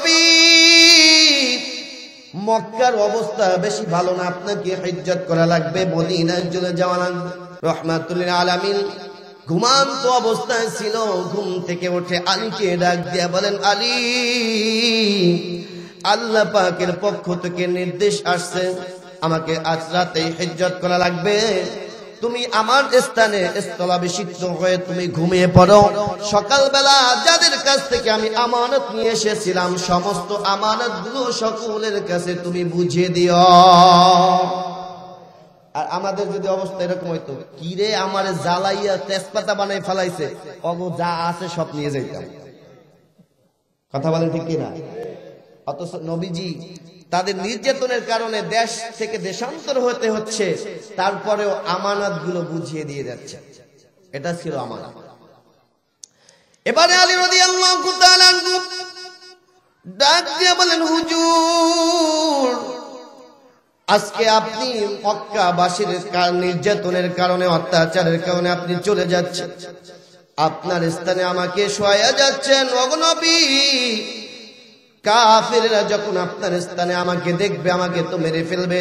নবী মক্কার অবস্থা বেশি ভালো না, আপনাকে হিজ্জত করা লাগবে, মদিনায় চলে যাওয়া লাগবে। রাহমাতুল লিল আলামিন ঘুমান্ত অবস্থায় ছিল, ঘুম থেকে উঠে আলীকে ডাক দিয়া বলেন, আলী, আল্লাহ পাকের পক্ষ থেকে নির্দেশ আসছে, আমাকে আজ রাতে হিজ্জত করা লাগবে। তুমি আমার স্থানে স্থলাভিষিক্ত হয়ে তুমি ঘুমিয়ে পড়ো। সকালবেলা যাদের কাছ থেকে আমি আমানত নিয়ে এসেছিলাম সমস্ত আমানতগুলো সকলের কাছে তুমি বুঝিয়ে দিও। আর আমাদের যদি অবস্থা এরকম হইতো, কিরে আমারে জ্বালাইয়া তেজপাতা বানাই ফেলাইছে, অগো যা আছে সব নিয়ে যাইতাম। কথা বলেন ঠিক কিনা? অথচ নবীজি তাদের নির্যাতনের কারণে দেশ থেকে দেশান্তর হতে হচ্ছে, তারপরেও আমানত গুলো বুঝিয়ে দিয়ে যাচ্ছে। এটা ছিল আমানত। এবারে আলী রাদিয়াল্লাহু তাআলা ডাক দিয়ে বলেন, হুজুর, আজকে আপনি মক্কাবাসীর নির্যাতনের কারণে, অত্যাচারের কারণে আপনি চলে যাচ্ছেন, আপনার স্থানে আমাকে শোয়া যাচ্ছেন। ওগো নবী, কাফেররা যখন আপনার স্থানে আমাকে দেখবে আমাকে তো মেরে ফেলবে,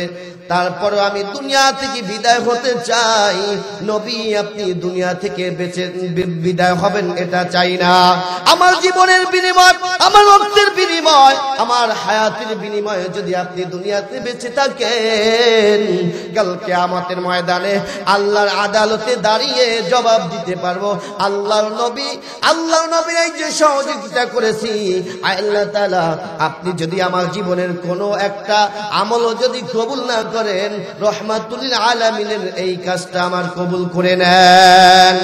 তারপর আমি দুনিয়া থেকে বিদায় হতে চাই। নবী, আপনি দুনিয়া থেকে বেঁচে বিদায় হবেন এটা চাই না। আমার জীবনের বিনিময়, আমার রক্তের বিনিময়, আমার হায়াতের বিনিময়ে যদি আপনি দুনিয়াতে বেঁচে থাকেন, কাল কিয়ামতের ময়দানে আল্লাহর আদালতে দাঁড়িয়ে জবাব দিতে পারবো, আল্লাহর নবীর এই যে সহযোগিতা করেছি, আল্লাহ তাআলা আপনি যদি আমার জীবনের কোনো একটা আমলও যদি কবুল না করেন, রহমাতুল লিল আলামিনের এই কাজটা আমার কবুল করে নেন।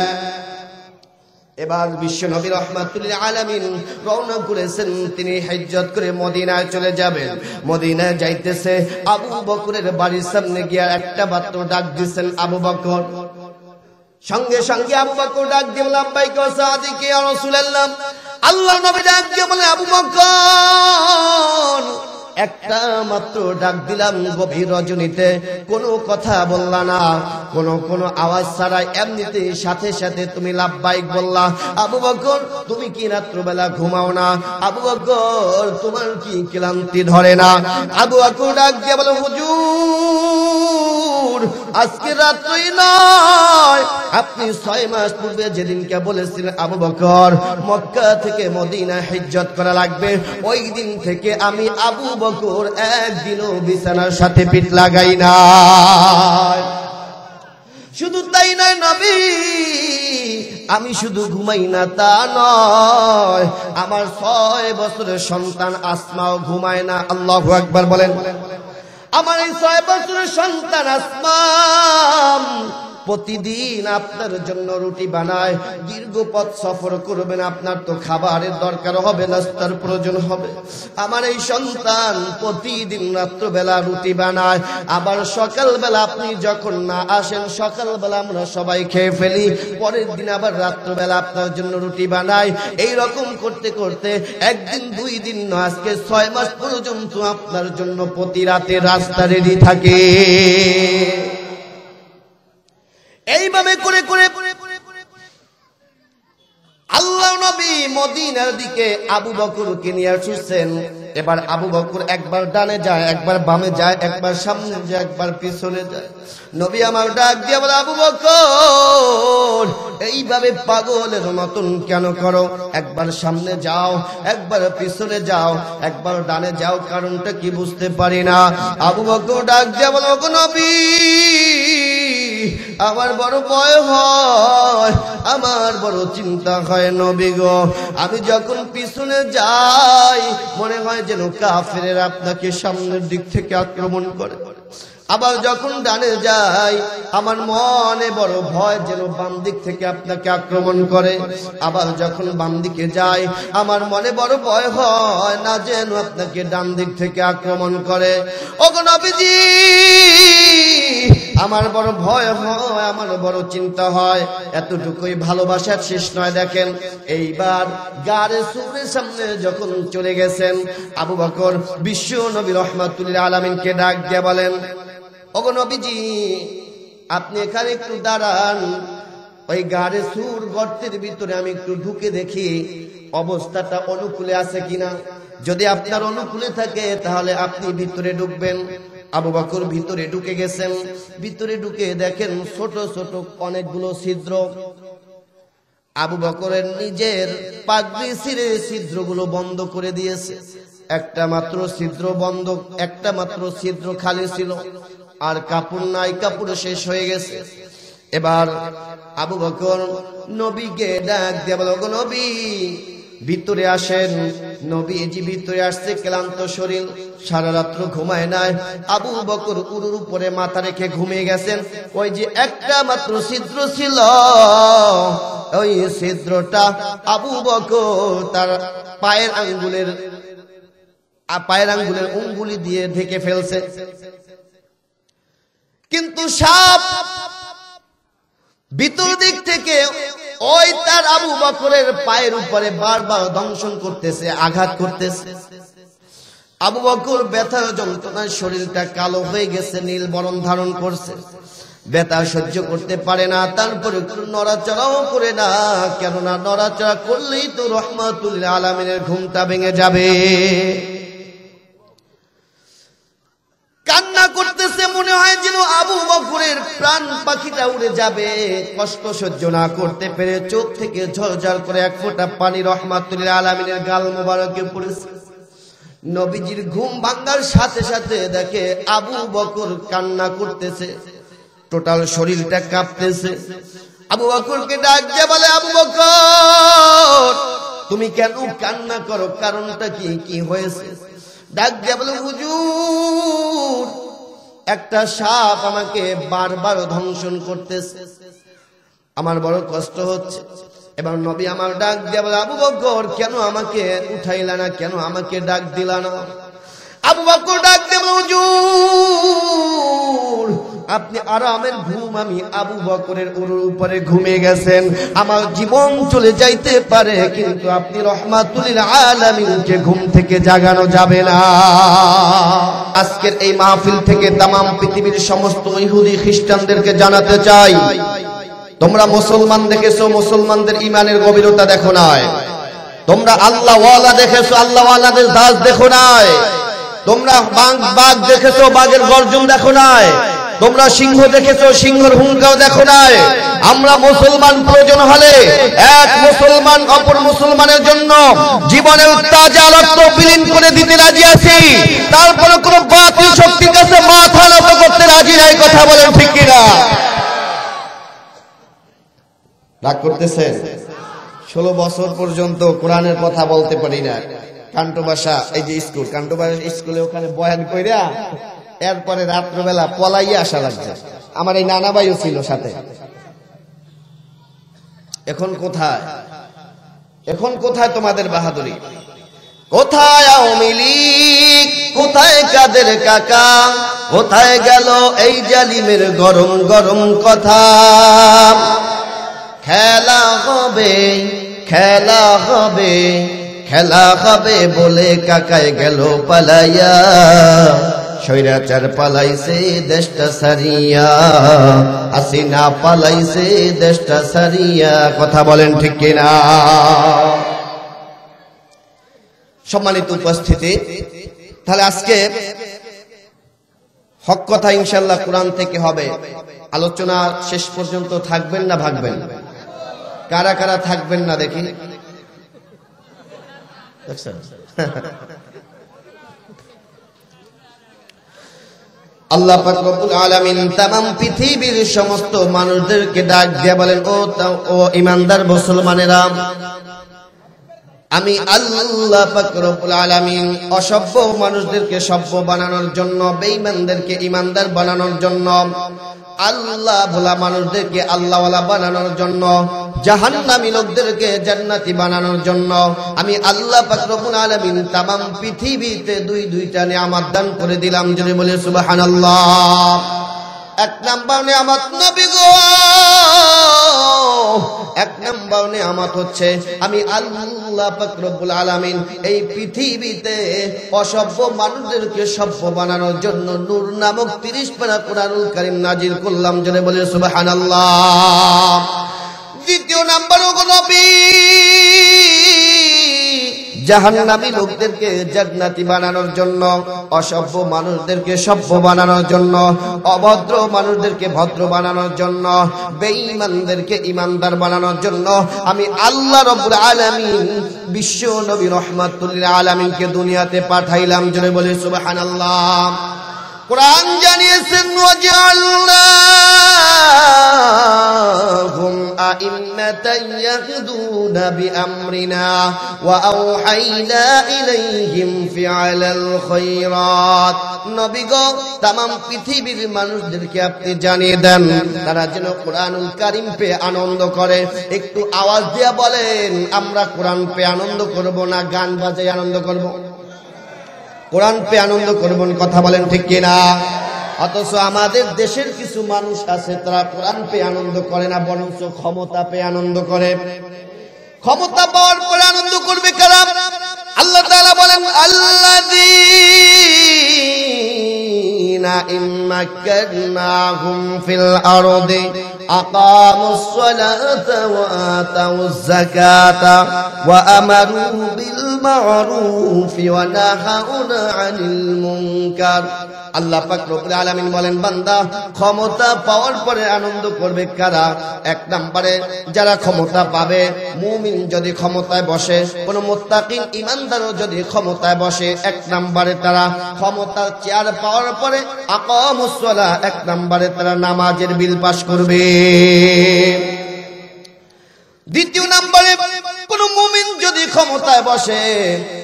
এবার বিশ্ব নবী রহমাতুল লিল আলামিন রওনা করেছেন, তিনি হিজ্জত করে মদিনায় চলে যাবেন। মদিনায় যাইতেছে, আবু বকরের বাড়ির সামনে গিয়ে একটা মাত্র ডাক দিয়েছেন, আবু বকর। সঙ্গে সঙ্গে আবু বকর ডাক দিয়ে লাব্বাইক ওয়া সাদিক ইয়া রাসূলুল্লাহ। আল্লাহ নবী ডাক দিয়ে বলে, আবু বকর, একটা মাত্র ডাক দিলাম গভীর রজনীতে, কোনো কথা বললা না, কোনো আওয়াজ ছাড়াই এমনিতে সাথে সাথে তুমি লাব্বাইক বললা। আবু বকর, তুমি কি রাত্রবেলা ঘুমাও না? আবু বকর, তোমার কি ক্লান্তি ধরে না? আবু বকর ডাক দিয়ে বলে, হুজুর, আজকে রাত্রই নয়, আপনি 6 মাস পূর্বে যেদিনকে বলেছিলেন আবু বকর মক্কা থেকে মদিনা হিজ্জত করা লাগবে, ওই দিন থেকে আমি আবু বকর একদিনও বিছানার সাথে পিঠ লাগাই না। শুধু তাই নয় নবী, আমি শুধু ঘুমাই না তা নয়, আমার 6 বছরের সন্তান আসমাও ঘুমায় না। আল্লাহু আকবার বলেন। আমার এই 6 বছরের সন্তান আসমা প্রতিদিন আপনার জন্য রুটি বানায়। দীর্ঘ পথ সফর করবেন, আপনার তো খাবারের দরকার হবে, নাস্তার প্রয়োজন হবে। আমার এই সন্তান প্রতিদিন রাত্রবেলা রুটি বানায়, আবার সকালবেলা আপনি যখন না আসেন, সকালবেলা আমরা সবাই খেয়ে ফেলি, পরের দিন আবার রাত্রবেলা আপনার জন্য রুটি বানায়। এই রকম করতে করতে একদিন 2 দিন নয়, আজকে 6 মাস পর্যন্ত আপনার জন্য প্রতি রাতে রাস্তা রেডি থাকে। এইভাবে করে করে আল্লাহ নবী মদিনার দিকে আবু বকরকে নিয়ে আসছেন। এবার আবু বকর একবার ডানে যায়, একবার বামে যায়, একবার সামনে যায়, একবার পিছনে যায়। নবী আমার ডাক দিয়ে বলে, আবু বকর, এইভাবে পাগলের মতন কেন করো? একবার সামনে যাও, একবার পিছনে যাও, একবার ডানে যাও, কারণটা কি বুঝতে পারি না। আবু বকর ডাক দিয়ে বলে, ওগো নবী, আমার বড় ভয় হয়, আমার বড় চিন্তা হয় নবী গো। আমি যখন পিছনে যাই মনে হয় যেন কাফেরেরা আপনাকে সামনের দিক থেকে আক্রমণ করে, আবার যখন ডানে যাই আমার মনে বড় ভয় যেন বাম দিক থেকে আপনাকে আক্রমণ করে, আবার যখন বাম দিকে যাই আমার মনে বড় ভয় হয় না যেন আপনাকে ডান দিক থেকে আক্রমণ করে। ওগো নবীজি, আমার বড় ভয় হয়, আমার বড় চিন্তা হয়। এতটুকুই ভালোবাসার শেষ নয়। দেখেন, এইবার গারে সুরের সামনে যখন চলে গেছেন, আবু বকর বিশ্ব নবী রহমাতুল লিল আলামিনকে ডাক দিয়ে বলেন, ওগো নবীজি, আপনি এখানে একটু দাঁড়ান, ওই গারে সুর গর্তের ভিতরে আমি একটু ঢুকে দেখি অবস্থাটা অনুকূলে আছে কিনা। যদি আপনার অনুকূলে থাকে তাহলে আপনি ভিতরে ঢুকবেন। আবু বকর ভিতরে ঢুকে গেছেন। ভিতরে ঢুকে দেখেন ছোট ছোট অনেকগুলো ছিদ্র। আবু বকরের নিজের পাগড়ি ছিঁড়ে ছিদ্রগুলো বন্ধ করে দিয়েছে। একটা মাত্র ছিদ্র বন্ধ, একটা মাত্র ছিদ্র খালি ছিল, আর কাপড় নাই, কাপড় শেষ হয়ে গেছে। এবার আবু বকর নবীকে ডাক দিয়ে বলল, গো নবী ভিতরে আসেন। নবীজি ভিতরে আসছে, ক্লান্ত শরীর, সারা রাত্র ঘুমায় নাই। আবু বকর উরুর উপরে মাথা রেখে ঘুমিয়ে গেছেন। ওই যে একটা মাত্র ছিদ্র ছিল, ওই ছিদ্রটা আবু বকর তার পায়ের আঙ্গুলের অঙ্গুলি দিয়ে ঢেকে ফেলছে। কিন্তু সাপ ভিতর দিক থেকে ওই তার আবু বকরের পায়ের উপরে বারবার দংশন করতেছে, আঘাত করতেছে। আবু বকর ব্যথা যন্ত্রণায় শরীরটা কালো হয়ে গেছে, নীল বরণ ধারণ করছে। ব্যথা সহ্য করতে পারে না, তারপরে নড়াচড়াও করে না, কেননা নড়াচড়া করলেই তো রহমাতুল আলামিনের ঘুমটা ভেঙে যাবে। কান্না করতেছে, মনে হয় যেন আবু বকরের প্রাণ পাখিটা উড়ে যাবে। কষ্ট সহ্য না করতে পেরে চোখ থেকে ঝরঝর করে এক ফোঁটা পানি রহমাতুল আলামিনের গাল মোবারকে পড়েছে। নবীজির ঘুম ভাঙার সাথে সাথে দেখে আবু বকর কান্না করতেছে, টোটাল শরীরটা কাঁপতেছে। আবু বকরকে ডাক দিয়ে বলে, আবু বকর তুমি কেন কান্না করো, কারণটা কি, কি হয়েছে? ডাক দিয়ে বলে, হুজুর একটা সাপ আমাকে বারবার ধ্বংসন করতেছে, আমার বড় কষ্ট হচ্ছে। এবার নবী আমার ডাক দিয়ে বলে, আবু বকর কেন আমাকে উঠাইলা না, কেন আমাকে ডাক দিলা না? আবু বকর ডাক দিয়ে বলে, হুজুর আপনি আরামের ঘুম, আমি আবু বকরের উরুর উপরে ঘুমিয়ে গেছেন, আমার জীবন চলে যাইতে পারে, কিন্তু আপনি রহমাতুল আলামিনকে ঘুম থেকে জাগানো যাবে না। আজকের এই মাহফিল থেকে তামাম পৃথিবীর সমস্ত ইহুদি খ্রিস্টানদেরকে জানাতে চাই, তোমরা মুসলমান দেখেছো, মুসলমানদের ইমানের গভীরতা দেখো নাই। তোমরা আল্লাহ ওয়ালা দেখেছো, আল্লাহ ওয়ালাদের দাস দেখো নাই। তোমরা বাঘ দেখেছো, বাঘের গর্জন দেখো নাই। তোমরা সিংহ দেখেছো, সিংহের হুঙ্কাও দেখো নাই। আমরা মুসলমান প্রয়োজন হলে এক মুসলমান অপর মুসলমানের জন্য জীবনের তাজা রক্ত বিলীন করে দিতে রাজি আছি, তারপরে কোন বাতিল শক্তির কাছে মাথা নত করতে রাজি নাই। কথা বলেন ঠিক কিনা? রাগ করতেছেন? 16 বছর পর্যন্ত কোরআনের কথা বলতে পারি না। কান্টো ভাষা, এই যে স্কুল, কান্টো ভাষা স্কুলে ওখানে বয়ান কইরা এরপরে রাত্রবেলা পলাইয়া আসা লাগছে। আমার এই নানা ভাইও ছিল সাথে। এখন কোথায়, এখন কোথায় তোমাদের বাহাদুরি? কোথায় আওয়ামী লীগ? কোথায় কাদের কাকা? কোথায় গেল এই জালিমের গরম গরম কথা? খেলা হবে, খেলা হবে, খেলা হবে বলে কাকায় গেল পালাইয়া, স্বৈরাচার পালাইছে দেশটা সারিয়া, হাসিনা পালাইছে দেশটা সারিয়া। কথা বলেন ঠিক কিনা? সম্মানিত উপস্থিতি, তাহলে আজকে হক কথা ইনশাআল্লাহ কোরআন থেকে হবে। আলোচনা শেষ পর্যন্ত থাকবেন না ভাগবেন? কারা কারা থাকবেন না দেখি? আল্লাহ পাক রব্বুল আলামিন তামাম পৃথিবীর সমস্ত মানুষদেরকে ডাক দিয়ে বলেন, ও ঈমানদার মুসলমানেরা, আমি আল্লাহ পাক রব্বুল আলামিন অসভ্য মানুষদেরকে সভ্য বানানোর জন্য, বেঈমানদেরকে ঈমানদার বানানোর জন্য, আল্লাহ ভোলা মানুষদেরকে আল্লাহওয়ালা বানানোর জন্য, জাহান্নামী লোকদেরকে জান্নাতি বানানোর জন্য আমি আল্লাহ পাক রব্বুল আলামিন তামাম পৃথিবীতে দুইটা নিয়ামত দান করে দিলাম। যদি বলে সুবহানাল্লাহ। এক নাম্বার নিয়ামত নবী গো, এক নাম্বার নিয়ামত হচ্ছে আমি আল্লাহ পাক রব্বুল আলামিন এই পৃথিবীতে অসভ্য মানুষদেরকে সভ্য বানানোর জন্য নূর নামক 30 পারা কোরআনুল কারীম নাজিল করলাম। যদি বলে সুবহানাল্লাহ। দ্বিতীয় নাম্বার গো নবী, জাহান্নামী লোকদেরকে জান্নাতি বানানোর জন্য, অসভ্য মানুষদেরকে সভ্য বানানোর জন্য, অভদ্র মানুষদেরকে ভদ্র বানানোর জন্য, বেঈমানদেরকে ঈমানদার বানানোর জন্য আমি আল্লাহ রাব্বুল আলামিন বিশ্ব নবী রাহমাতুল লিল আলামিনকে দুনিয়াতে পাঠাইলাম। জোরে বলে সুবহানাল্লাহ। কোরআন জানিয়েছেন ওয়াজআলনাহুম আইম্মাতান ইয়াহদুনা বিআমরিনা ওয়া আওহাইনা ইলাইহিম ফিআলাল খায়রাত। নবী গো, तमाम পৃথিবীর মানুষদেরকে আপনি জানিয়ে দেন তারা যেন কোরআনুল কারীম পেয়ে আনন্দ করে। একটু আওয়াজ দিয়ে বলেন, আমরা কোরআন পেয়ে আনন্দ করব না গান বাজায় আনন্দ করব? কোরআন পেয়ে আনন্দ করবেন, কথা বলেন ঠিক কিনা? অথচ আমাদের দেশের কিছু মানুষ আছে তারা কোরআন পেয়ে আনন্দ করে না, বরঞ্চ ক্ষমতা পেয়ে আনন্দ করে। ক্ষমতা পাওয়ার পরে আনন্দ করবে কারা? আল্লাহ তাআলা বলেন আল্লাযীনা ইম্মাক্কানাহুম ফিল আরদি আকামুস সালাতা ওয়া আতাউয যাকাতা ওয়া আমারু বিল মা'রুফি ওয়া নাহাউনা আনিল মুনকার। আল্লাহ পাক রব্বুল আলামিন বলেন, বান্দা ক্ষমতা পাওয়ার পরে আনন্দ করবে কারা? এক নম্বরে যারা ক্ষমতা পাবে, মুমিন যদি ক্ষমতায় বসে, কোন মুত্তাকিন ঈমানদারও যদি ক্ষমতায় বসে, এক নম্বরে তারা ক্ষমতার চেয়ার পাওয়ার পরে আকামুস সালাহ, এক নম্বরে তারা নামাজের বিল পাস করবে। দ্বিতীয় নম্বরে কোন মুমিন যদি ক্ষমতায় বসে,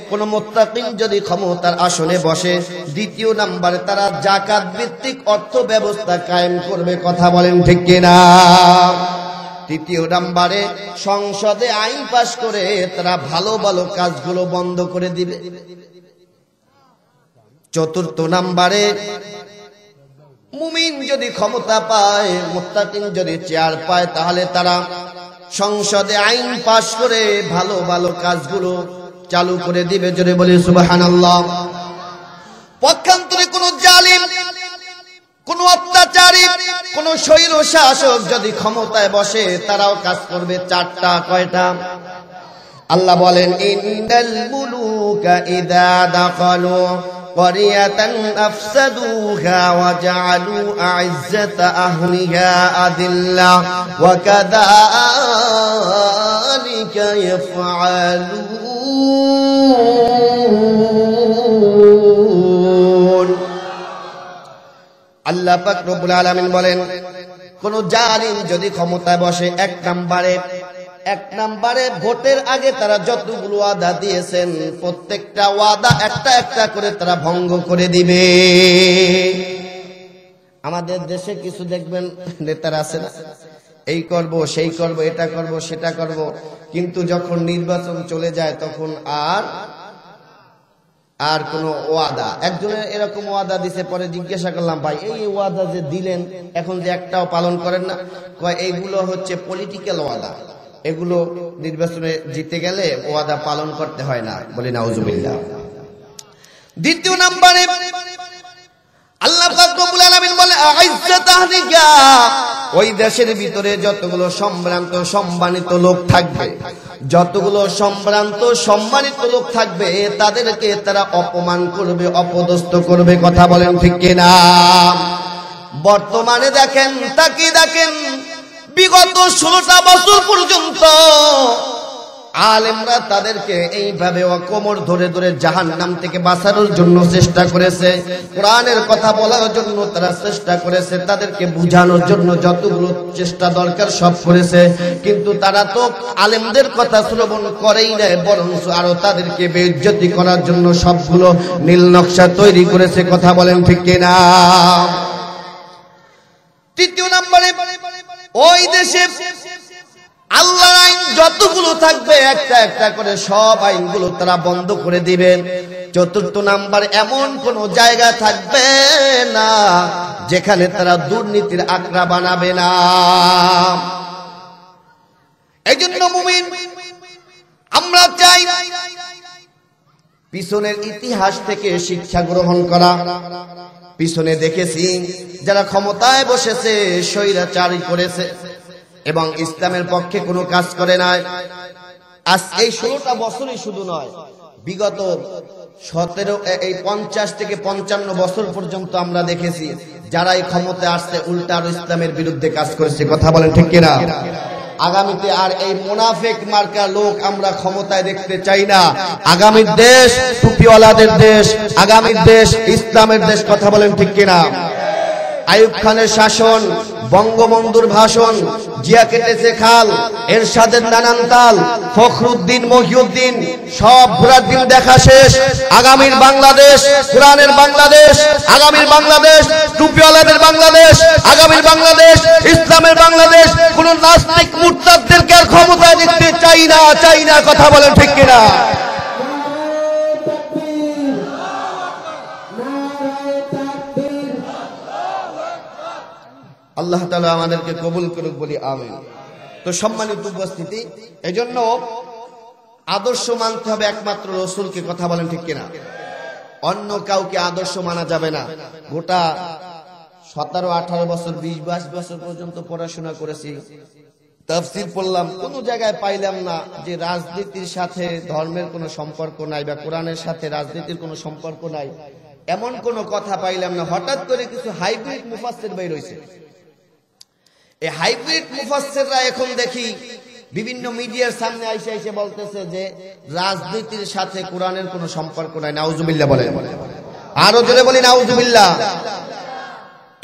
কোন মুত্তাকিন যদি ক্ষমতার আসনে বসে, দ্বিতীয় নম্বরে তারা যাকাত ভিত্তিক অর্থ ব্যবস্থা কায়েম করবে, কথা বলেন ঠিক কিনা? তৃতীয় নম্বরে সংসদে আইন পাস করে তারা ভালো ভালো কাজগুলো বন্ধ করে দিবে। চতুর্থ নম্বরে মুমিন যদি ক্ষমতা পায়, মুত্তাকিন যদি চেয়ার পায়, তাহলে তারা সংসদে আইন পাস করে ভালো ভালো কাজগুলো চালু করে দিবে। জোরে বলি সুবহানাল্লাহ। পক্ষান্তরে কোন জালিম, কোন অত্যাচারী, কোন স্বৈর শাসক যদি ক্ষমতায় বসে, তারাও কাজ করবে চারটা। কয়টা? আল্লাহ বলেন ইন্নাল মুলুকা ইযা দাখালু ক্বরিয়াতান আফসাদুহা ওয়া জাআলু আ'ইজ্জাতা আহলিহা আদিল্লা ওয়া কাযালিকা ইয়াফআলুন। আল্লাহ পাক রব্বুল আলামিন বলেন, কোন জালিম যদি ক্ষমতায় বসে, এক নম্বরে ভোটের আগে তারা যতগুলো ওয়াদা দিয়েছেন, প্রত্যেকটা ওয়াদা একটা একটা করে তারা ভঙ্গ করে দিবে। আমাদের দেশে কিছু দেখবেন নেতারা আছে না, এই করব, সেই করব, এটা করব, সেটা করব, কিন্তু যখন নির্বাচন চলে যায় তখন আর কোন ওয়াদা। একজনের এরকম ওয়াদা দিছে, পরে জিজ্ঞাসা করলাম, ভাই এই ওয়াদা যে দিলেন এখন যে একটাও পালন করেন না? কয় এইগুলো হচ্ছে পলিটিক্যাল ওয়াদা, এগুলো নির্বাচনে জিতে গেলে ওয়াদা পালন করতে হয় না। বলি নাউজুবিল্লাহ। দ্বিতীয় নম্বরে আল্লাহ পাক রব্বুল আলামিন বলে আ'ইজ্জাত আহলিকা, ওই দেশের ভিতরে যতগুলো সম্ভ্রান্ত সম্মানিত লোক থাকবে, যতগুলো সম্ভ্রান্ত সম্মানিত লোক থাকবে, তাদেরকে তারা অপমান করবে, অপদস্থ করবে, কথা বলেন ঠিক কিনা? বর্তমানে দেখেন, তাকিয়ে দেখেন, বিগত 16টা বছর পর্যন্ত আলেমরা তাদেরকে এইভাবে কোমর ধরে ধরে জাহান্নাম থেকে বাঁচানোর জন্য চেষ্টা করেছে, কোরআনের কথা বলার জন্য তারা চেষ্টা করেছে, তাদেরকে বুঝানোর জন্য যতগুলো চেষ্টা দরকার সব করেছে, কিন্তু তারা তো আলেমদের কথা শ্রবণ করেই নাই, বরঞ্চ আরো তাদেরকে বেইজ্জতি করার জন্য সবগুলো নীল নকশা তৈরি করেছে, কথা বলেন ঠিক কিনা? তৃতীয় নম্বরে ওই দেশে আল্লাহর আইন যতগুলো থাকবে একটা একটা করে সব আইনগুলো তারা বন্ধ করে দিবেন। চতুর্থ নাম্বার, এমন কোন জায়গা থাকবে না যেখানে তারা দুর্নীতির আখড়া বানাবে না। এই জন্য মুমিন আমরা চাই পিছনের ইতিহাস থেকে শিক্ষা গ্রহণ করা। পিছনে দেখেছি যারা ক্ষমতায় বসেছে স্বৈরাচারী করেছে এবং ইসলামের পক্ষে কোনো কাজ করে নাই। আজ এই 16টা বছরই শুধু নয়, বিগত 50 থেকে 55 বছর পর্যন্ত আমরা দেখেছি যারা এই ক্ষমতায় আসছে উল্টা আর ইসলামের বিরুদ্ধে কাজ করেছে। কথা বলেন ঠিক কিনা? আগামীতে আর এই মুনাফিক মার্কা লোক আমরা ক্ষমতায় দেখতে চাই না। আগামীর দেশ টুপিওয়ালাদের দেশ, আগামীর দেশ ইসলামের দেশ। কথা বলেন ঠিক কিনা? আইয়ুব খানের শাসন, বঙ্গবন্ধুর ভাষণ, জিয়া কেটেছে খাল, এরশাদের নানান তাল, ফখরুদ্দিন মহিউদ্দিন সব ঘোরার দিন দেখা শেষ। আগামীর বাংলাদেশ কোরআনের বাংলাদেশ, আগামীর বাংলাদেশ টুপিওয়ালাদের বাংলাদেশ, আগামীর বাংলাদেশ ইসলামের বাংলাদেশ। কোন নাস্তিক মুরতাদদেরকে আর ক্ষমতায় দেখতে চাই না, চাই না। কথা বলেন ঠিক কিনা? আল্লাহ তাআলা আমাদেরকে কবুল করুক বলি আমিন। তো সম্মানিত উপস্থিতি, এজন্য আদর্শ মানতে হবে একমাত্র রাসূলকে। কথা বলেন ঠিক কিনা? অন্য কাউকে আদর্শ মানা যাবে না। গোটা 17, 18 বছর, 20, 22 বছর পর্যন্ত পড়াশোনা করেছি, তাফসীর পড়লাম, কোনো জায়গায় পাইলাম না যে রাজনীতির সাথে ধর্মের কোনো সম্পর্ক নাই বা কোরআনের সাথে রাজনীতির কোনো সম্পর্ক নাই, এমন কোনো কথা পাইলাম না। হঠাৎ করে কিছু হাইব্রিড মুফাসসির বের হইছে। এই হাইব্রিড মুফাসসিররা এখন দেখি বিভিন্ন মিডিয়ার সামনে এসে বলতেছে যে রাজনীতির সাথে কোরআনের কোনো সম্পর্ক নাই। নাউজুবিল্লাহ বলেন, আরো জোরে বলি নাউজুবিল্লাহ।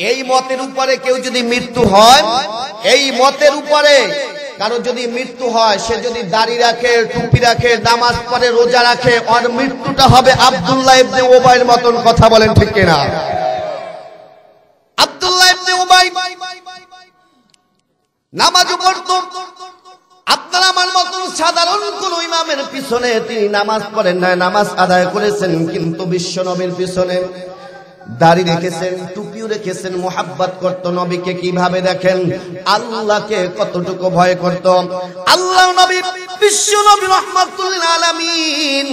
এই মতের উপরে কেউ যদি মৃত্যু হয়, এই মতের উপরে কারো যদি মৃত্যু হয়, সে যদি দাড়ি রাখে, টুপি রাখে, নামাজ পড়ে, রোজা রাখে, ওর মৃত্যুটা হবে আব্দুল্লাহ ইবনে উবাইয়ের মতন। কথা বলেন ঠিক কিনা? আব্দুল্লাহ ইবনে উবাই নামাজও পড়তো, আপনার আমার মতন সাধারণ কোন ইমামের পিছনে তিনি নামাজ পড়েন না, নামাজ আদায় করেছেন, কিন্তু বিশ্ব নবীর পিছনে দাড়ি রেখেছেন, টুপিও রেখেছেন, মুহাব্বত করত নবীকে। কিভাবে দেখেন? আল্লাহকে কতটুকু ভয় করত। আল্লাহ নবী বিশ্ব নবী রাহমাতুল লিল আলামিন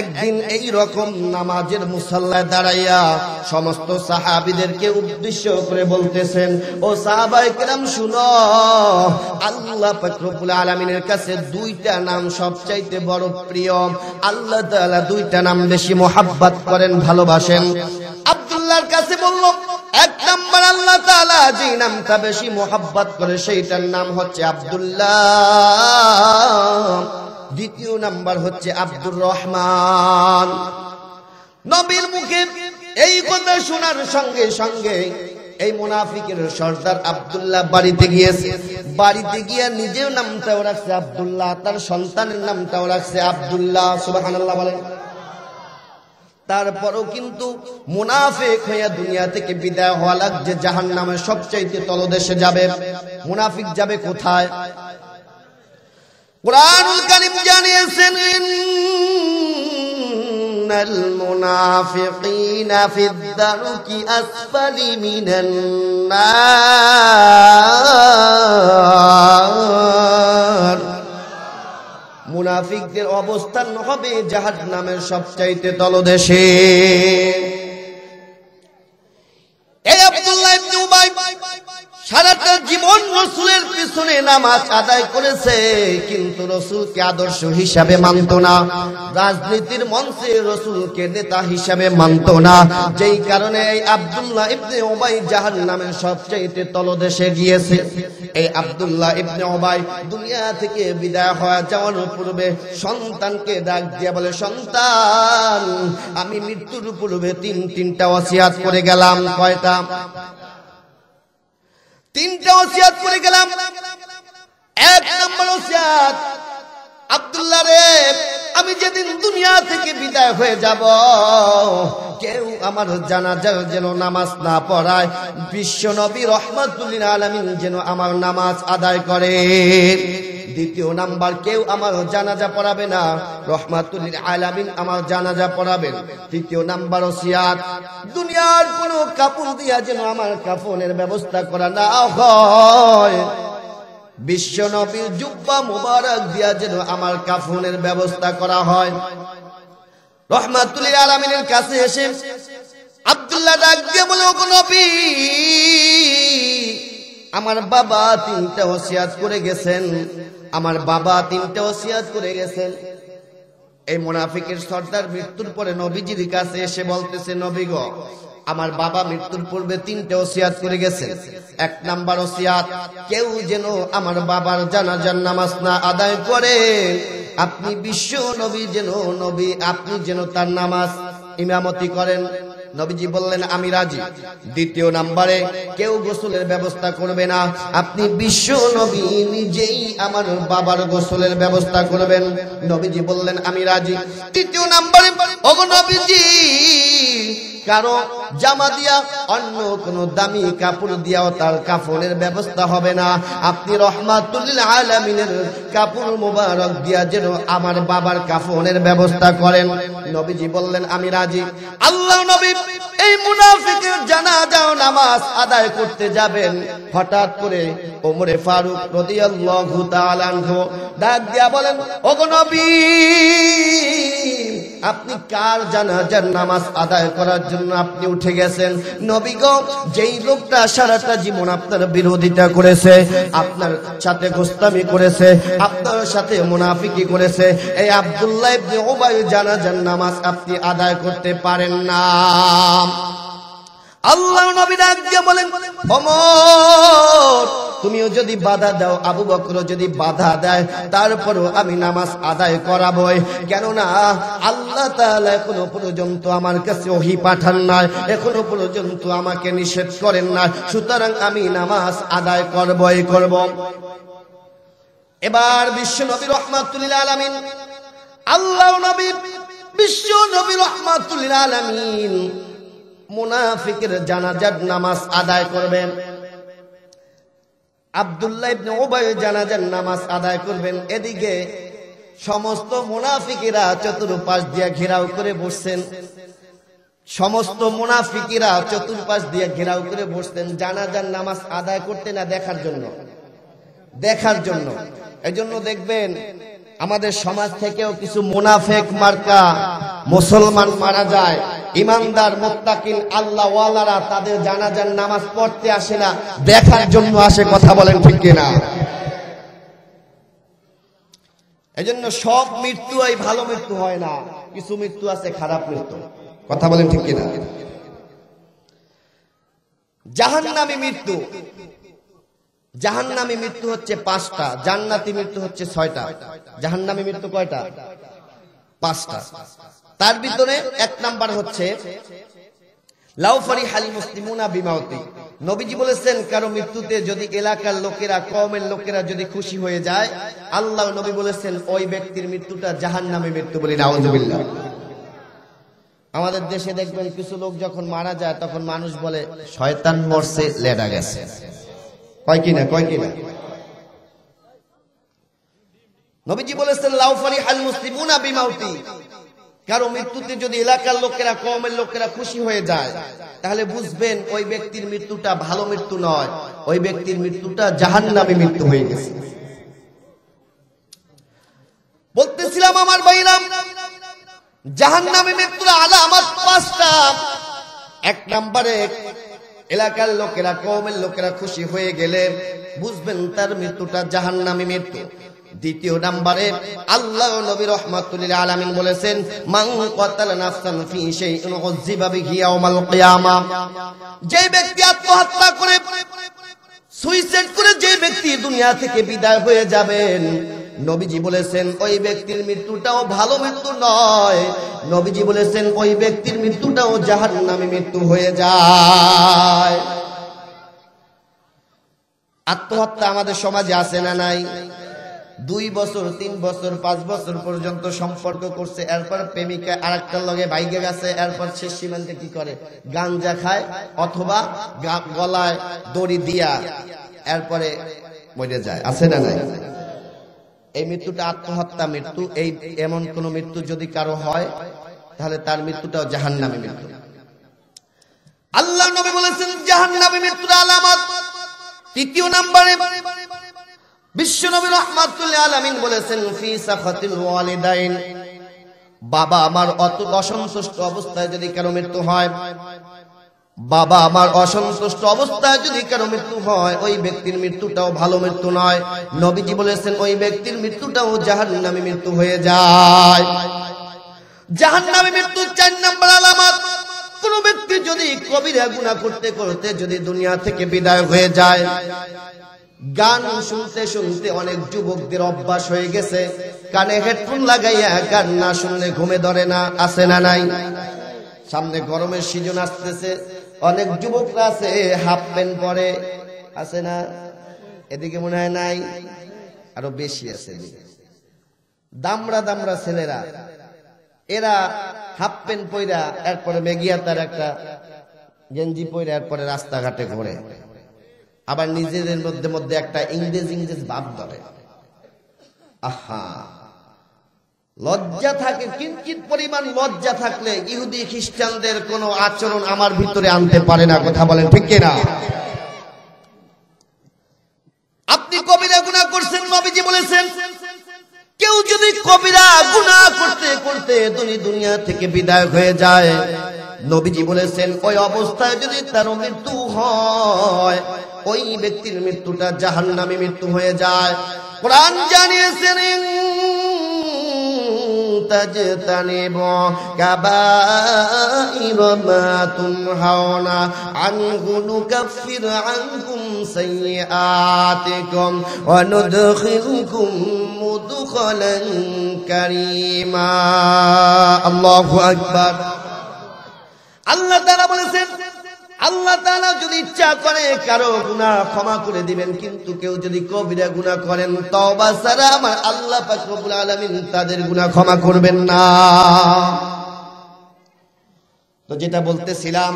একদিন এই রকম নামাজের মুসাল্লায় দাঁড়াইয়া সমস্ত সাহাবীদেরকে উদ্দেশ্য করে বলতেছেন, ও সাহাবায়ে কেরাম শুনো, আল্লাহ পাক রব্বুল আলামিনের কাছে দুইটা নাম সবচাইতে বড় প্রিয়। আল্লাহ তাআলা দুইটা নাম বেশি মুহাব্বত করেন, ভালোবাসেন। আব্দুল্লাহর কাছে বলল, এক নাম্বার আল্লাহ তাআলা যে নামটা বেশি মুহাব্বত করে সেইটার নাম হচ্ছে আব্দুল্লাহ, দ্বিতীয় নাম্বার হচ্ছে আব্দুর রহমান। নবীর মুখে এই কথা শোনার সঙ্গে সঙ্গে এই মুনাফিকের সর্দার আব্দুল্লাহ বাড়িতে গিয়েছে। বাড়িতে গিয়ে নিজের নামটাও রাখছে আব্দুল্লাহ, তার সন্তানের নামটাও রাখছে আব্দুল্লাহ। সুবহানাল্লাহ বলেন। তারপরও কিন্তু মুনাফিক হইয়া দুনিয়া থেকে বিদায় হওয়া লাগছে, জাহান্নামের সবচাইতে তলদেশে যাবে। মুনাফিক যাবে কোথায়? কুরআনুল কারীম জানিয়েছেন, ইন্নাল মুনাফিকিনা ফিদ-দারকি আসফালি মিনান নার। মুনাফিকদের অবস্থান হবে জাহান্নামের সবচাইতে তলদেশে। এই আব্দুল্লাহ ইবনে উবাই সারাটা জীবন রাসূলের পিছনে নামাজ আদায় করেছে, কিন্তু রাসূলকে আদর্শ হিসাবে মানত না, রাজনীতির মঞ্চে রাসূলকে নেতা হিসাবে মানত না। যেই কারণে এই আব্দুল্লাহ ইবনে উবাই জাহান্নামের সবচাইতে তলদেশে গিয়েছে। এই আব্দুল্লাহ ইবনে উবাই দুনিয়া থেকে বিদায় হয়ে যাওয়ার পূর্বে সন্তানকে ডাক দিয়ে বলে, সন্তান, আমি মৃত্যুর পূর্বে তিনটা ওসিয়ত করে গেলাম। কয়টা? তিনটা ওসিয়ত করে গেলাম। এক নম্বর ওসিয়ত, আব্দুল্লাহ রে, আমি যেদিন দুনিয়া থেকে বিদায় হয়ে যাব, কেউ আমার জানাজার যেন নামাজ না পড়ায়, বিশ্ব নবী রাহমাতুল লিল আলামিন যেন আমার নামাজ আদায় করে। দ্বিতীয় নাম্বার, কেউ আমার জানাজা পড়াবে না, রাহমাতুল লিল আলামিন আমার জানাজা পড়াবেন। তৃতীয় নাম্বার ওসিয়ত, দুনিয়ার কোন কাপড় দিয়া যেন আমার কাফনের ব্যবস্থা করা না হয়, বিশ্ব নবীর জুব্বা মুবারক দিয়া যেন আমার কাফনের ব্যবস্থা করা হয়। রাহমাতুল লিল আলামিনের কাছে এসে আব্দুল্লাহ ডাক দিয়ে বলে, ওগো নবী, আমার বাবা তিনটা ওসিয়ত করে গেছেন, আমার বাবা তিনটা ওসিয়ত করে গেছেন। এই মুনাফিকের সর্দার মৃত্যুর পরে নবীজির কাছে এসে বলতেছে, নবী গো, আমার বাবা মৃত্যুর পূর্বে 3টে ওসিয়াত করে গেছেন। 1 নাম্বার ওসিয়াত, কেউ যেন আমার বাবার জানাজার নামাজ না আদায় করে, আপনি বিশ্ব নবী যেন আপনি যেন তার নামাজ ইমামতি করেন। নবীজি বললেন, আমি রাজি। 2 নম্বরে, কেউ গোসলের ব্যবস্থা করবে না, আপনি বিশ্ব নবী নিজেই আমার বাবার গোসলের ব্যবস্থা করবেন। নবীজি বললেন, আমি রাজি। 3 নম্বরে, ওগো নবীজি, কারো জামা দিয়া অন্য কোন দামি কাপড় দিয়াও তার কাফনের ব্যবস্থা হবে না, আপনি রহমাতুল লিল আলামিনের কাপড় মোবারক দিয়া যেন আমার বাবার কাফনের ব্যবস্থা করেন। নবীজি বললেন, আমি রাজি। আল্লাহ নবী এই মুনাফিকের জানাজাও নামাজ আদায় করতে যাবেন, হঠাৎ করে ওমরে ফারুক রাদিয়াল্লাহু তাআলা আনহু ডাক দিয়া বলেন, ওগো নবী, আপনি কার জানাজার নামাজ আদায় করার জন্য আপনি উঠে গেছেন? নবী গো, যেই লোকটা সারাটা জীবন আপনার বিরোধিতা করেছে, আপনার সাথে গোস্তামি করেছে, আপনার সাথে মুনাফিকি করেছে, এই আব্দুল্লাহ ইবনে উবাই জানাজার নামাজ আপনি আদায় করতে পারেন না। আল্লাহ নবী ডাক দিয়ে বলেন, ওমর, তুমিও যদি বাধা দাও, আবু বকর যদি বাধা দেয়, তারপরও আমি নামাজ আদায় করাবই। কেননা আল্লাহ তাআলা এখনো পর্যন্ত আমার কাছে ওহী পাঠান নাই, এখনো পর্যন্ত আমাকে নিষেধ করেন না, সুতরাং আমি নামাজ আদায় করবই করব। এবার বিশ্ব নবী রাহমাতুল লিল আলামিন, আল্লাহ নবী বিশ্ব নবী রাহমাতুল লিল আলামিন মুনাফিকের জানাজার নামাজ আদায় করবেন। আব্দুল্লাহ ইবনে উবাই জানাজার নামাজ আদায় করবেন। এদিকে সমস্ত মুনাফিকেরা চতুর্পাশ দিয়ে ঘেরাও করে বসছেন, সমস্ত মুনাফিকেরা চতুর্পাশ দিয়ে ঘেরাও করে বসতেন জানাজার নামাজ আদায় করতে না দেখার জন্য, দেখার জন্য। এজন্য দেখবেন আমাদের সমাজ থেকেও কিছু মুনাফিক মার্কা মুসলমান মারা যায়, ইমানদার মুত্তাকিন আল্লাহ ওয়ালারা তাদের জানাজার নামাজ পড়তে আসে না, দেখার জন্য আসে। কথা বলেন ঠিক কিনা? এজন্য সব মৃত্যু এই ভালো মৃত্যু হয় না, কিছু মৃত্যু আছে খারাপ মৃত্যু। কথা বলেন ঠিক কিনা? জাহান্নামী মৃত্যু, জাহান্নামী মৃত্যু হচ্ছে 5টা, জান্নাতি মৃত্যু হচ্ছে 6টা। জাহান্নামী মৃত্যু কয়টা? 5টা। তার ভিতরে 1 নাম্বার হচ্ছে লাউ ফারিহাল মুসলিমুনা বিমাউতি। নবীজি বলেছেন, কারো মৃত্যুতে যদি এলাকার লোকেরা, কওমের লোকেরা যদি খুশি হয়ে যায়, আল্লাহ নবী বলেছেন ওই ব্যক্তির মৃত্যুটা জাহান্নামী মৃত্যু। বলি নাউযুবিল্লাহ। আমাদের দেশে দেখবেন কিছু লোক যখন মারা যায় তখন মানুষ বলে শয়তান মরছে, লেডা গেছে। কয় কিনা? কয় কিনা? নবীজি বলেছেন লাউ ফারিহাল মুসলিমুনা বিমাউতি, কারো মৃত্যুতে যদি এলাকার লোকেরা, কওমের লোকেরা খুশি হয়ে যায়, তাহলে বুঝবেন ওই ব্যক্তির মৃত্যুটা ভালো মৃত্যু নয়, ওই ব্যক্তির মৃত্যুটা জাহান্নামী মৃত্যু হয়ে গেছে। বলতেছিলাম আমার ভাইরা, জাহান্নামী মৃত্যুর আলামত 5টা। 1 নম্বরে এলাকার লোকেরা, কওমের লোকেরা খুশি হয়ে গেলে বুঝবেন তার মৃত্যুটা জাহান্নামী মৃত্যু। 2 নম্বরে আল্লাহ নবী রাহমাতুল লিল আলামিন বলেছেন, মান কাতালা নাফসান ফি শাইইন উযিবা বিহি ইয়াওমাল কিয়ামাহ। যে ব্যক্তি আত্মহত্যা করে, সুইসাইড করে যে ব্যক্তি দুনিয়া থেকে বিদায় হয়ে যাবেন, নবীজি বলেছেন ওই ব্যক্তির মৃত্যুটাও ভালো মৃত্যু নয়, নবীজি বলেছেন ওই ব্যক্তির মৃত্যুটাও জাহান্নামী মৃত্যু হয়ে যায়। আত্মহত্যা আমাদের সমাজে আছে না নাই? 2 বছর 3 বছর 5 বছর পর্যন্ত সম্পর্ক করছে, এরপর প্রেমিকা আরেকটার লগে বাইকে গেছে, এরপর শেষ সীমান্তে কি করে? গাঞ্জা খায় অথবা গলায় দড়ি দিয়া এরপরে মরে যায়। আছে না নাই? এই মৃত্যুটা আত্মহত্যা মৃত্যু। এই এমন কোন মৃত্যু যদি কারো হয় তাহলে তার মৃত্যুটাও জাহান্নামী মৃত্যু। আল্লাহ নবী বলেছেন জাহান্নামী মৃত্যুর আলামত। 3 নম্বরে বিশ্ব নবী রাহমাতুল লিল আলামিন বলেছেন ফি সাখাতিল ওয়ালিদাইন, বাবা আমার অসন্তুষ্ট অবস্থায় যদি কারো মৃত্যু হয়, বাবা আমার অসন্তুষ্ট অবস্থায় যদি কারো মৃত্যু হয়, ওই ব্যক্তির মৃত্যুটাও ভালো মৃত্যু নয়, নবীজি বলেছেন ওই ব্যক্তির মৃত্যুটাও জাহান্নামী মৃত্যু হয়ে যায়। জাহান্নামে মৃত্যুর 4 নম্বর আলামত, কোন ব্যক্তি যদি কবিরা গুনাহ করতে করতে যদি দুনিয়া থেকে বিদায় হয়ে যায়। গান শুনতে শুনতে অনেক যুবকদের অভ্যাস হয়ে গেছে, কানে হেডফোন লাগাইয়া গান না শুনলে ঘুমে ধরে না, আছে না নাই? সামনে গরমের সিজন আসতেছে, অনেক যুবকরা আছে হাফ প্যান্ট পরে, আছে না? এদিকে মনে হয় নাই, আরো বেশি আছে। দামড়া দামড়া ছেলেরা, এরা হাফ প্যান্ট পইরা এরপরে মেগিয়া তার একটা গেঞ্জি পইরা এরপরে রাস্তাঘাটে ঘোরে, আবার নিজেদের মধ্যে মধ্যে একটা ইংরেজ ইংরেজ ভাব ধরে। আহা, লজ্জা থাকে, কিঞ্চিত পরিমাণ লজ্জা থাকলে ইহুদি খ্রিস্টানদের কোন আচরণ আমার ভিতরে আনতে পারে না। কথা বলেন ঠিক কিনা? আপনি কবিরা গুনাহ করছেন, নবীজি বলেছেন কেউ যদি কবিরা গুনাহ করতে করতে দুনিয়া থেকে বিদায় হয়ে যায়, নবীজি বলেছেন ওই অবস্থায় যদি তার মৃত্যু হয়, ওই ব্যক্তির মৃত্যুটা জাহান্নামী মৃত্যু হয়ে যায়। কোরআন জানিয়েছেন তাজতানিবু কাবাইর মা তুনহাউনা আনহু নুকাফির আনকুম সাইয়্যাতিকুম ওয়া নুদখিলুকুম মুদখালান কারীমা। আল্লাহু আকবার। আল্লাহ তাআলা বলেছেন, আল্লাহ তাআলা যদি ইচ্ছা করে কারো গুনাহ ক্ষমা করে দিবেন, কিন্তু কেউ যদি কবিরা গুনাহ করেন তওবা ছাড়া আমার আল্লাহ পাক রব্বুল আলামিন তাদের গুনাহ ক্ষমা করবেন না। তো যেটা বলতেছিলাম,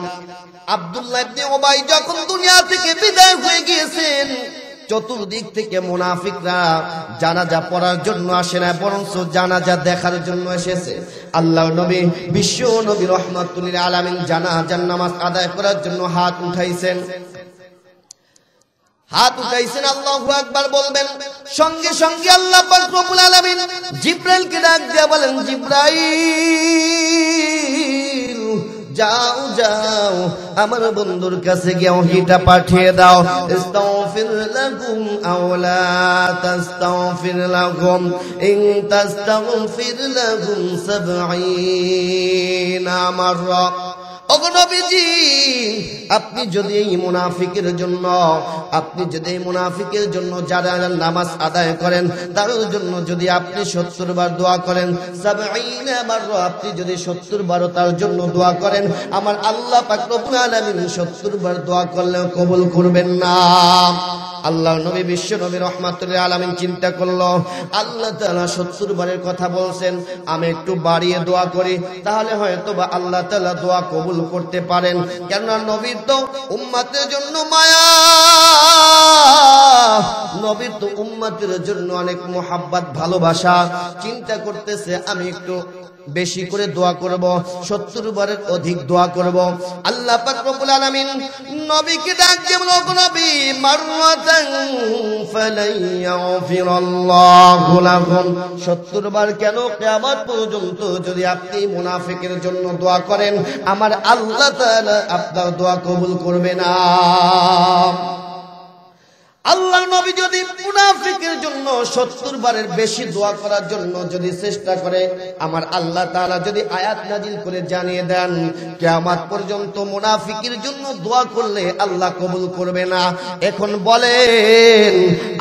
আব্দুল্লাহ ইবনে উবাই যখন দুনিয়া থেকে বিদায় হয়ে গিয়েছেন, চতুর্দিক থেকে মুনাফিকরা জানাজা পড়ার জন্য আসে না, বরঞ্চ জানাজা দেখার জন্য এসেছে। আল্লাহর নবী, বিশ্ব নবী রাহমাতুল লিল আলামিন জানাজার নামাজ আদায় করার জন্য হাত উঠাইছেন। আল্লাহু আকবার বলবেন, সঙ্গে সঙ্গে আল্লাহ পাক রব্বুল আলামিন জিবরাইলকে ডাক দিয়ে বলেন, জিবরাইল যাও যাও আমার বন্ধুর কাছে গিয়ে ওহীটা পাঠিয়ে দাও। ইস্তাগফির লাকুম আও লা তাস্তাগফির লাকুম ইন তাস্তাগফির লাকুম 70 মাররা। ওগো নবীজি, আপনি যদি এই মুনাফিকের জন্য যারা নামাজ আদায় করেন তার জন্য যদি আপনি 70 বার দোয়া করেন, 70 বার, আপনি যদি 70 বার তার জন্য দোয়া করেন, আমার আল্লাহ পাক রব্বুল আলামিন 70 বার দোয়া করলেও কবুল করবেন না। আল্লাহ নবী, বিশ্ব নবী রাহমাতুল লিল আলামিন চিন্তা করলো, আল্লাহ তাআলা 70 বারের কথা বলছেন, আমি একটু বাড়িয়ে দোয়া করি, তাহলে হয়তোবা আল্লাহ তাআলা দোয়া কবুল করতে পারেন। কেননা নবীর তো উম্মতের জন্য মায়া, নবীর তো উম্মতের জন্য অনেক মোহাব্বত ভালোবাসা। চিন্তা করতেছে আমি একটু বেশি করে দোয়া করব, 70 বারের অধিক দোয়া করব। আল্লাহ পাক রব্বুল আলামিন নবীকে ডাক দিয়ে বলল, নবী মাররাতান ফালাইয়াগফিরাল্লাহু লাকুম, 70 বার কেন, কিয়ামত পর্যন্ত যদি আপনি মুনাফিকের জন্য দোয়া করেন আমার আল্লাহ তাআলা আপনার দোয়া কবুল করবে না। আল্লাহ নবী যদি মুনাফিকের জন্য 70 বারের বেশি দোয়া করার জন্য যদি চেষ্টা করে, আমার আল্লাহ তাআলা যদি আয়াত নাজিল করে জানিয়ে দেন কিয়ামত পর্যন্ত মুনাফিকের জন্য দোয়া করলে আল্লাহ কবুল করবে না। এখন বলেন,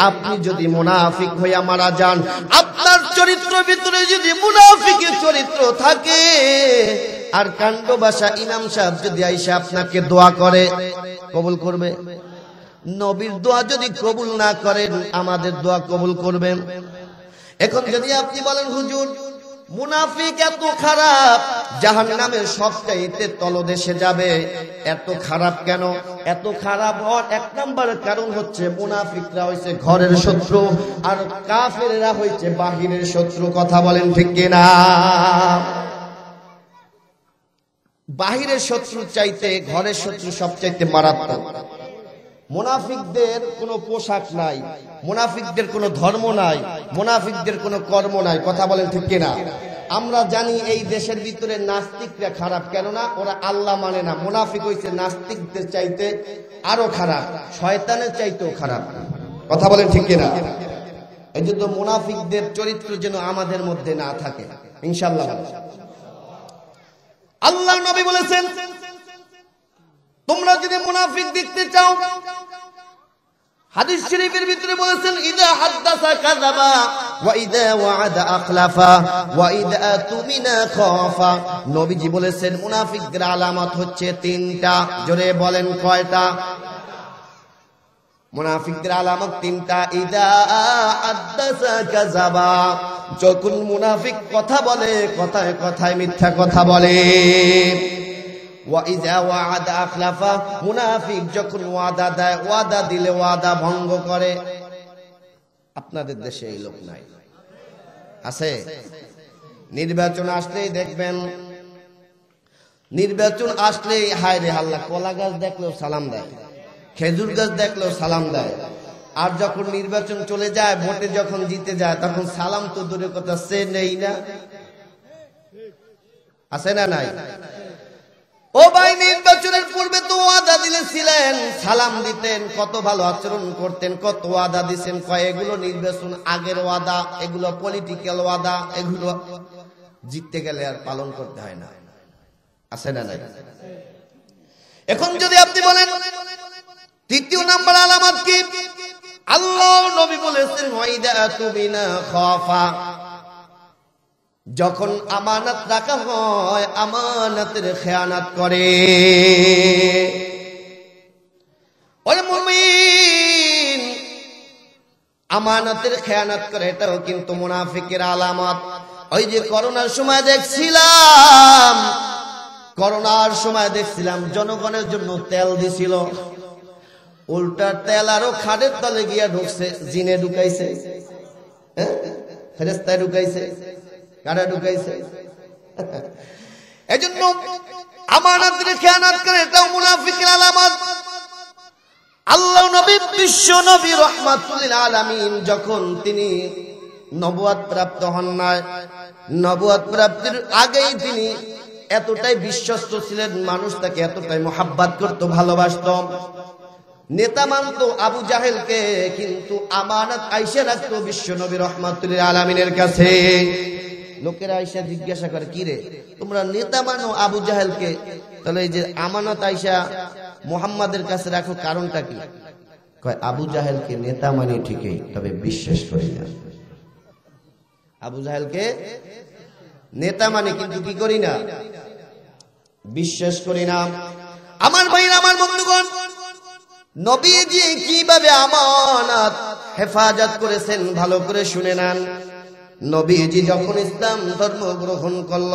আপনি যদি মুনাফিক হয়ে মারা যান, আপনার চরিত্রের ভিতরে যদি মুনাফিকের চরিত্র থাকে, আর কাণ্ড ভাষা ইমাম সাহেব যদি আইসা আপনাকে দোয়া করে, কবুল করবে? নবীর দোয়া যদি কবুল না করেন, আমাদের দোয়া কবুল করবেন? এখন যদি আপনি বলেন, হুজুর মুনাফিক এত খারাপ, জাহান্নামের সবচাইতে তলদেশে যাবে, এত খারাপ কেন? এত খারাপ হওয়ার 1 নম্বর কারণ হচ্ছে মুনাফিকরা হইছে ঘরের শত্রু, আর কাফেররা হইছে বাহিরের শত্রু। কথা বলেন ঠিক কিনা? বাহিরের শত্রু চাইতে ঘরের শত্রু সবচাইতে মারাত্মক। মুনাফিকদের কোনো পোশাক নাই, মুনাফিকদের কোনো ধর্ম নাই, মুনাফিকদের কোনো কর্ম নাই। কথা বলেন ঠিক কিনা? আমরা জানি এই দেশের ভিতরে নাস্তিকরা খারাপ, কেননা ওরা আল্লাহ মানে না। মুনাফিক হইছে নাস্তিকদের চাইতে আরো খারাপ, শয়তানের চাইতেও খারাপ। কথা বলেন ঠিক কিনা? এই জন্য মুনাফিকদের চরিত্র যেন আমাদের মধ্যে না থাকে, ইনশাআল্লাহ। আল্লাহ নবী বলেছেন, তোমরা যদি মুনাফিক দেখতে চাও, হাদিস শরীফের ভিতরে বলেছেন, ইদা হাদাসা কাযাবা ওয়া ইদা ওয়াআদা আখলাফা ওয়া ইদা তুমিনা খাফা। নবীজি বলেছেন মুনাফিকদের আলামত হচ্ছে তিনটা। জোরে বলেন কয়টা? মুনাফিকদের আলামত তিনটা। ইদা হাদাসা কাযাবা, যখন মুনাফিক কথা বলে, কথায় কথায় মিথ্যা কথা বলে। ওয়া ইযা ওয়াআদা আখলাফা, মুনাফিক যখন ওয়াদা দেয়, ওয়াদা দিলে ওয়াদা ভঙ্গ করে। আপনাদের দেশে এই লোক নাই, আছে? নির্বাচন আসলেই দেখবেন, নির্বাচন আসলেই হায় রে হাল্লা, কলা গাছ দেখলেও সালাম দেয়, খেজুর গাছ দেখলেও সালাম দেয়। আর যখন নির্বাচন চলে যায়, ভোটে যখন জিতে যায়, তখন সালাম তো দূরের কথা, সে নেই না, আছে না নাই? ও ভাই, নির্বাচনের পূর্বে তো ওয়াদা দিলেছিলেন, সালাম দিতেন, কত ভালো আচরণ করতেন, কত ওয়াদা দিচ্ছেন। কয় এগুলো নির্বাচন আগের ওয়াদা, এগুলো পলিটিক্যাল ওয়াদা, এগুলো জিততে গেলে আর পালন করতে হয় না, আছে না নাই? এখন যদি আপনি বলেন তৃতীয় নাম্বার আলামত কি, আল্লাহ নবী বলেছেন ওয়াইদা তুমিনা খাফা, যখন আমানত রাখা হয়, আমানতের খেয়ানত করে। ওরে মুমিন, আমানতের খেয়ানত করে, এটাও কিন্তু মুনাফিকের আলামত। ওই যে করোনার সময় দেখছিলাম, করোনার সময় দেখছিলাম জনগণের জন্য তেল দিছিল, উল্টা তেল আরো খাটের তলে গিয়া ঢুকছে, জিনে ঢুকাইছে, ফেরেশতায় ঢুকাইছে, কারা ঢুকাইছে? এজন্য আমানতের খেয়ানত করে, এটাও মুনাফিকের আলামত। আল্লাহ নবী, বিশ্ব নবী রাহমাতুল আলামিন, যখন তিনি নবুয়ত প্রাপ্ত হন না, নবুয়ত প্রাপ্তির আগেই তিনি এতটাই বিশ্বস্ত ছিলেন, মানুষ তাকে এতটাই মোহাব্বত করত, ভালোবাসত, নেতা মানত আবু জাহেলকে, কিন্তু আমানত আইসা রাখতো বিশ্ব নবী রাহমাতুল আলামিনের কাছে। লোকেরা আইসা জিজ্ঞাসা করে, কি রে তোমরা নেতা মানো আবু জাহেলকে, তাহলে এই যে আমানত আইসা মুহাম্মাদের কাছে রাখো, কারণটা কি? কয় আবু জাহেলকে নেতা মানি ঠিকই, তবে বিশ্বাস করি না। আবু জাহেলকে নেতা মানি, কিন্তু কি করি না? বিশ্বাস করি না। আমার ভাইরা, আমার বন্ধুগণ, নবীজি কিভাবে আমানত হেফাজত করেছেন ভালো করে শুনে নেন। নবীজি যখন ইসলাম ধর্ম গ্রহণ করল,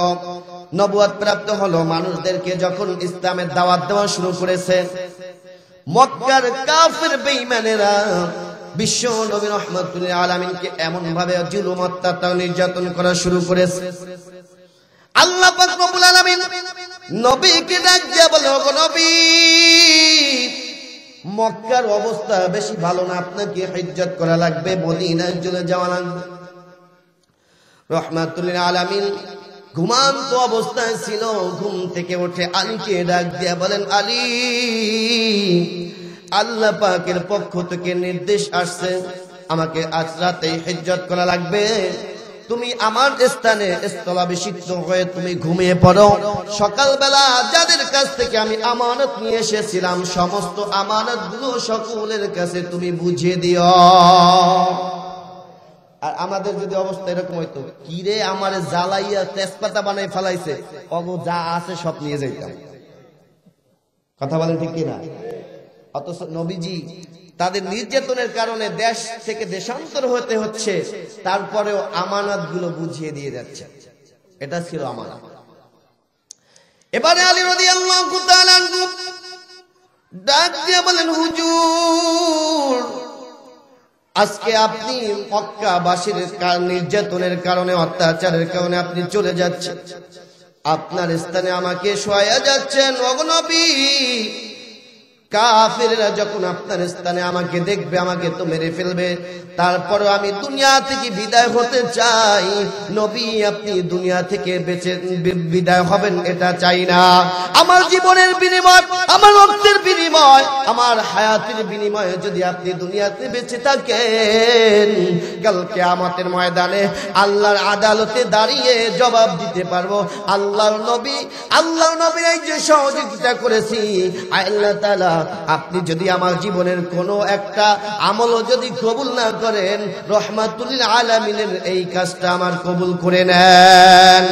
নবুয়ত প্রাপ্ত হলো, মানুষদেরকে যখন ইসলামের দাওয়াত দেওয়া শুরু করেছে, মক্কার কাফের বেঈমানেরা বিশ্ব নবী রাহমাতুল আলামিনকে এমন ভাবে জুলুম, অত্যাচার, নির্যাতন করা শুরু করেছে। আল্লাহ পাক রব্বুল আলামিন নবীকে ডাক দিয়ে বলে, ওগো নবী, মক্কার অবস্থা বেশি ভালো না, আপনাকে হিজ্জত করা লাগবে, মদিনায় চলে যাওয়া লাগবে। রাহমাতুল আলামিন ঘুমান্ত অবস্থায় ছিল, ঘুম থেকে উঠে আলীকে ডাক দিয়ে বলেন, আলী, আল্লাহ পাকের পক্ষ থেকে নির্দেশ আসছে, আমাকে আজ রাতে হিজ্জত করা লাগবে, তুমি আমার স্থানে স্থলাভিষিক্ত হয়ে তুমি ঘুমিয়ে পড়ো, সকালবেলা যাদের কাছ থেকে আমি আমানত নিয়ে এসেছিলাম, সমস্ত আমানত গুলো সকলের কাছে তুমি বুঝিয়ে দিও। আর আমাদের যদি অবস্থা এরকম হইতো, কি রে আমারে জ্বালাইয়া তেজপাতা বানাই ফেলাইছে, অগো যা আছে সব নিয়ে যাইতাম। কথা বলেন ঠিক কিনা? অথচ নবীজি তাদের নির্যাতনের কারণে দেশ থেকে দেশান্তর হতে হচ্ছে, তারপরেও আমানত গুলো বুঝিয়ে দিয়ে যাচ্ছে। এটা ছিল আমানত। এবারে আলী রাদিয়াল্লাহু তাআলা আনহু ডাক দিয়ে বলেন, হুজুর, আজকে আপনি মক্কাবাসীর নির্যাতনের কারণে, অত্যাচারের কারণে আপনি চলে যাচ্ছেন, আপনার স্থানে আমাকে শোয়া যাচ্ছেন। ওগো নবী, কাফেররা যখন আপনার স্থানে আমাকে দেখবে, আমাকে তো মেরে ফেলবে, তারপরও আমি দুনিয়া থেকে বিদায় হতে চাই। নবী আপনি দুনিয়া থেকে বিদায় হবেন এটা চাই না। আমার জীবনের বিনিময়, আমার রক্তের বিনিময়, আমার হায়াতের বিনিময়ে যদি আপনি দুনিয়াতে বেঁচে থাকেন, কাল কিয়ামতের ময়দানে আল্লাহর আদালতে দাঁড়িয়ে জবাব দিতে পারবো, আল্লাহর নবী এই যে সহযোগিতা করেছি, আল্লাহ তাআলা আপনি যদি আমার জীবনের কোনো একটা আমলও যদি কবুল না করেন, রহমাতুল লিল আলামিনের এই কাজটা আমার কবুল করে নেন।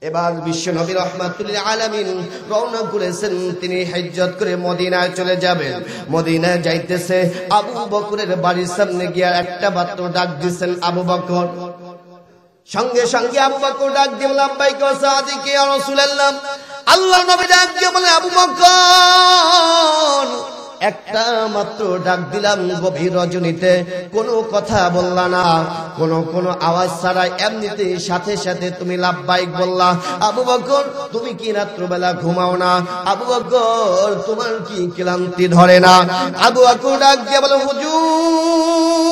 এবার বিশ্ব নবী রহমাতুল লিল আলামিন রওনা করেছেন, তিনি হিজ্জত করে মদিনায় চলে যাবেন। মদিনায় যাইতেছে, আবু বকরের বাড়ির সামনে গিয়ে একটা মাত্র ডাক দিয়েছেন, আবু বকর। সঙ্গে সঙ্গে আবু বকর ডাক দিয়ে লাব্বাইক ওয়া সাদিক ইয়া রাসূলুল্লাহ। আল্লাহর নবী ডাক দিয়ে বলে, আবু বকর একটা মাত্র ডাক দিলাম গভীর রজনীতে, কোনো কথা বললা না, কোনো আওয়াজ ছাড়াই এমনিতে সাথে সাথে তুমি লাব্বাইক বললা। আবু বকর তুমি কি রাত্রবেলা ঘুমাও না? আবু বকর তোমার কি ক্লান্তি ধরে না? আবু বকর ডাক দিয়ে বলে, হুজুর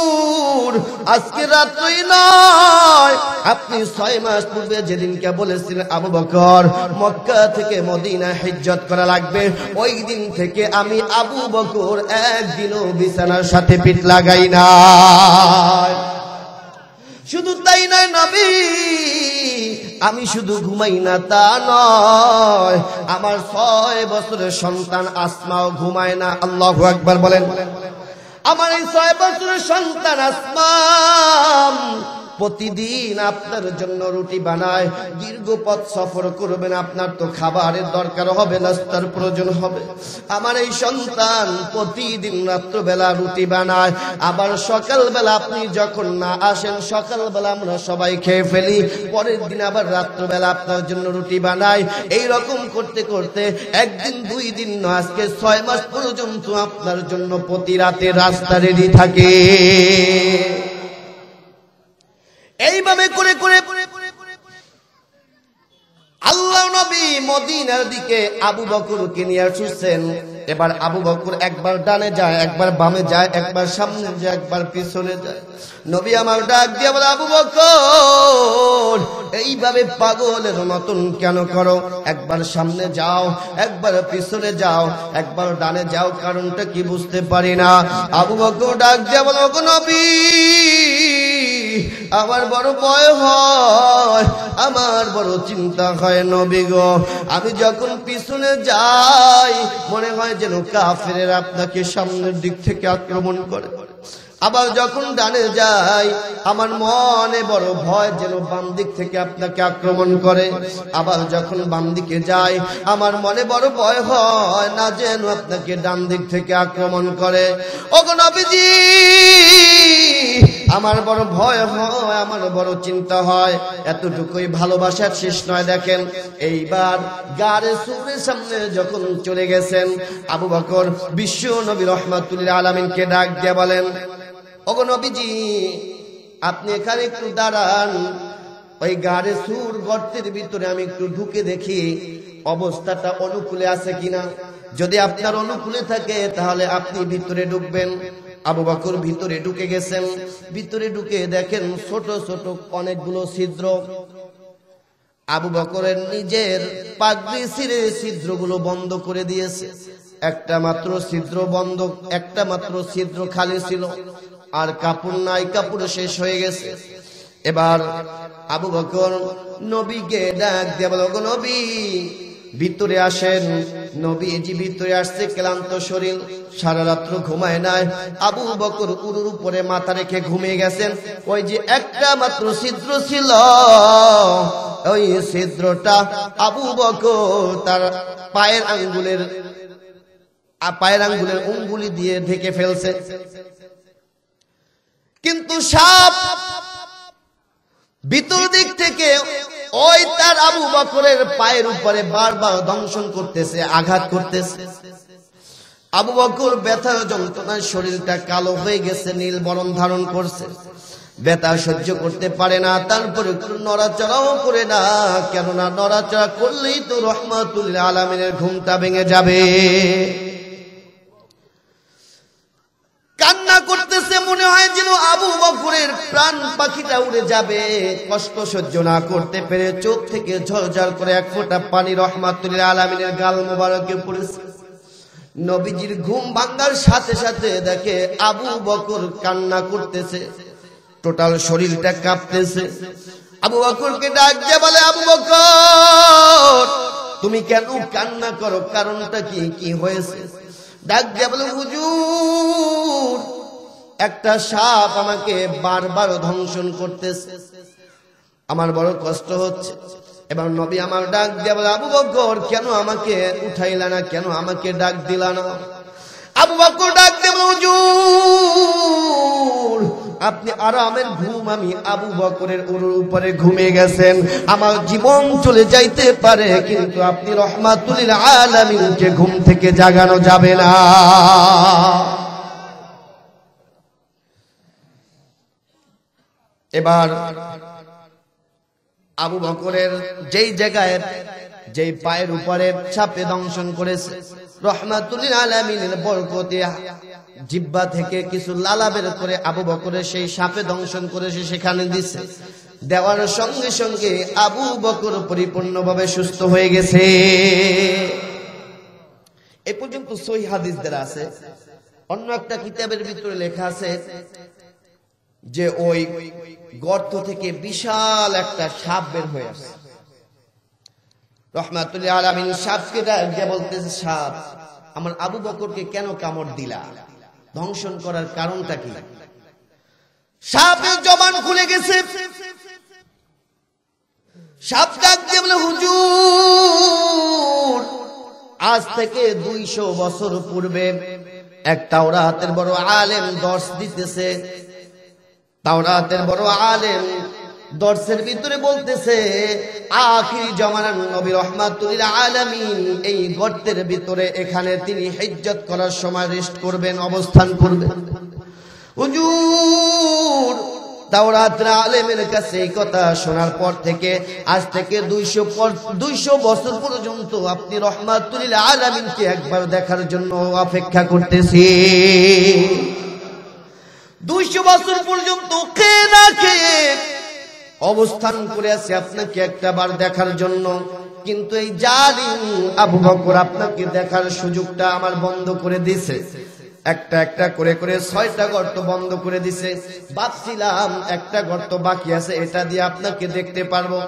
আজকে রাত্রই নয়, আপনি 6 মাস পূর্বে যেদিনকে বলেছিলেন আবু বকর মক্কা থেকে মদিনা হিজ্জত করা লাগবে, ওই দিন থেকে আমি আবু বকর একদিনও বিছানার সাথে পিঠ লাগাই না। শুধু তাই নয় নবী, আমি শুধু ঘুমাই না তা নয়, আমার 6 বছরের সন্তান আসমাও ঘুমায় না। আল্লাহু আকবার বলেন। আমার এই 6 বছরের সন্তান আসমা প্রতিদিন আপনার জন্য রুটি বানায়। দীর্ঘ পথ সফর করবেন, আপনার তো খাবারের দরকার হবে, নাস্তার প্রয়োজন হবে। আমার এই সন্তান প্রতিদিন রাত্রবেলা রুটি বানায়, আবার সকালবেলা আপনি যখন না আসেন, সকালবেলা আমরা সবাই খেয়ে ফেলি, পরের দিন আবার রাত্রবেলা আপনার জন্য রুটি বানায়। এই রকম করতে করতে একদিন 2 দিন নয়, আজকে 6 মাস পর্যন্ত আপনার জন্য প্রতি রাতে রাস্তা রেডি থাকে। এইভাবে করে করে আল্লাহ নবী মদিনার দিকে আবু বকরকে নিয়ে আসছেন। এবার আবু বকর একবার ডানে যায়, একবার বামে যায়, একবার সামনে যায়, একবার পিছনে যায়। নবী আমার ডাক দিয়ে বলে, আবু বকর এইভাবে পাগলের মতন কেন করো? একবার সামনে যাও, একবার পিছনে যাও, একবার ডানে যাও, কারণটা কি বুঝতে পারি না। আবু বকর ডাক দিয়ে বলে, ওগো নবী আমার বড় ভয় হয়, আমার বড় চিন্তা হয় নবী গো। আমি যখন পিছনে যাই মনে হয় যেন কাফেররা আপনাকে সামনের দিক থেকে আক্রমণ করে, আবার যখন ডানে যাই আমার মনে বড় ভয় যেন বাম দিক থেকে আপনাকে আক্রমণ করে, আবার যখন বাম দিকে যাই আমার মনে বড় ভয় হয় না যেন আপনাকে ডান দিক থেকে আক্রমণ করে। ওগো নবীজি আমার বড় ভয় হয়, আমার বড় চিন্তা হয়। এতটুকুই ভালোবাসার শেষ নয়। দেখেন এইবার গারে সুরের সামনে যখন চলে গেছেন, আবু বকর বিশ্ব নবী রহমাতুল লিল আলামিনকে ডাক দিয়ে বলেন, ওগো নবীজি আপনি এখানে একটু দাঁড়ান, ওই গারে সুর গর্তের ভিতরে আমি একটু ঢুকে দেখি অবস্থাটা অনুকূলে আছে কিনা। যদি আপনার অনুকূলে থাকে তাহলে আপনি ভিতরে ঢুকবেন। আবু বকর ভিতরে ঢুকে গেছেন। ভিতরে ঢুকে দেখেন ছোট ছোট অনেকগুলো ছিদ্র। আবু বকরের নিজের পাগড়ি ছিঁড়ে ছিদ্রগুলো বন্ধ করে দিয়েছে। একটা মাত্র ছিদ্র বন্ধ, একটা মাত্র ছিদ্র খালি ছিল, আর কাপড় নাই, কাপড় শেষ হয়ে গেছে। এবার আবু বকর নবীকে ডাক দিয়ে বলে, ওগো নবী ভিতরে আসেন। নবীজি ভিতরে আসছে, ক্লান্ত শরীর, সারা রাত্র ঘুমায় নাই। আবু বকর উরুর উপরে মাথা রেখে ঘুমিয়ে গেছেন। ওই যে একটা মাত্র ছিদ্র ছিল, ওই ছিদ্রটা আবু বকর তার পায়ের আঙ্গুলের উঙ্গুলি দিয়ে ঢেকে ফেলছে। কিন্তু সাপ ভিতর দিক থেকে ওই তার আবু বকরের পায়ের উপরে বারবার দংশন করতেছে, আঘাত করতেছে। আবু বকর ব্যথা যন্ত্রণায় শরীরটা কালো হয়ে গেছে, নীল বরণ ধারণ করছে। ব্যথা সহ্য করতে পারে না, তারপরে নড়াচড়াও করে না, কেননা নড়াচড়া করলেই তো রহমাতুল আলামিনের ঘুমটা ভেঙে যাবে। কান্না করতেছে, মনে হয় যেন আবু বকরের প্রাণ পাখিটা উড়ে যাবে। কষ্ট সহ্য না করতে পেরে চোখ থেকে ঝরঝর করে এক ফোঁটা পানি রহমাতুল আলামিনের গাল মোবারকে পড়েছে। নবীজির ঘুম ভাঙার সাথে সাথে দেখে আবু বকর কান্না করতেছে, টোটাল শরীরটা কাঁপতেছে। আবু বকরকে ডাক দিয়ে বলে, আবু বকর তুমি কেন কান্না করো, কারণটা কি, কি হয়েছে? ডাক দিয়ে বলে, হুজুর একটা সাপ আমাকে বারবার দংশন করতেছে, আমার বড় কষ্ট হচ্ছে। এবার নবী আমার ডাক দিয়ে বলে, আবু বকর কেন আমাকে উঠাইলা না, কেন আমাকে ডাক দিলা না? আবু বকর ডাক দিয়ে বলে, হুজুর আপনি আরামের ঘুম, আমি আবু বকরের উপরে ঘুমিয়ে গেছেন, আমার জীবন চলে যাইতে পারে, কিন্তু আপনি রহমাতুল আলামিনকে ঘুম থেকে জাগানো যাবে না। এবার আবু বকরের যেই জায়গায়, যেই পায়ের উপরে সাপে দংশন করেছে, রহমাতুল আলামিনের বরকতে জিহ্বা থেকে কিছু লালা বের করে আবু বকরের সেই সাপে দংশন করেছে, সেখানে দিছে। দেওয়ার সঙ্গে সঙ্গে আবু বকর পরিপূর্ণভাবে সুস্থ হয়ে গেছে। এ পর্যন্ত সহিহ হাদিস দ্বারা আছে। অন্য একটা কিতাবের ভিতরে লেখা আছে যে ওই গর্ত থেকে বিশাল একটা সাপ বের হয়ে আসে। রহমাতুল আলামিন সাপকে ডাকে বলতেছে, সাপ আমার আবু বকরকে কেন কামড় দিলা, ধ্বংসন করার কারণটা কি? সাপের জবান খুলে গেছে। সাপ ডাক দিয়ে বলে, হুজুর আজ থেকে 200 বছর পূর্বে এক তাওরাতের বড় আলেম দর্শ দিতেছে। তাওরাতের বড় আলেম দর্শের ভিতরে বলতেছে, আখিরি জামানার নবী রহমাতুল আলামিন এই গর্তের ভিতরে এখানে তিনি হিজ্জত করার সময় রেস্ট করবেন, অবস্থান করবেন। হুজুর তাওরাতের আলেমের কাছে এই কথা শোনার পর থেকে আজ থেকে 200 বছর পর্যন্ত আপনি রহমাতুল আলামিনকে একবার দেখার জন্য অপেক্ষা করতেছি। 200 বছর পর্যন্ত খেয়ে না খেয়ে অবস্থান করে আছে আপনাকে একটা বার দেখার জন্য, কিন্তু এই জালিম আবু বকর আপনাকে দেখার সুযোগটা আমার বন্ধ করে দিয়েছে। একটা একটা করে করে 6টা গর্ত বন্ধ করে দিছে। ভাবছিলাম একটা গর্ত বাকি আছে, এটা দিয়ে আপনাকে দেখতে পারবো,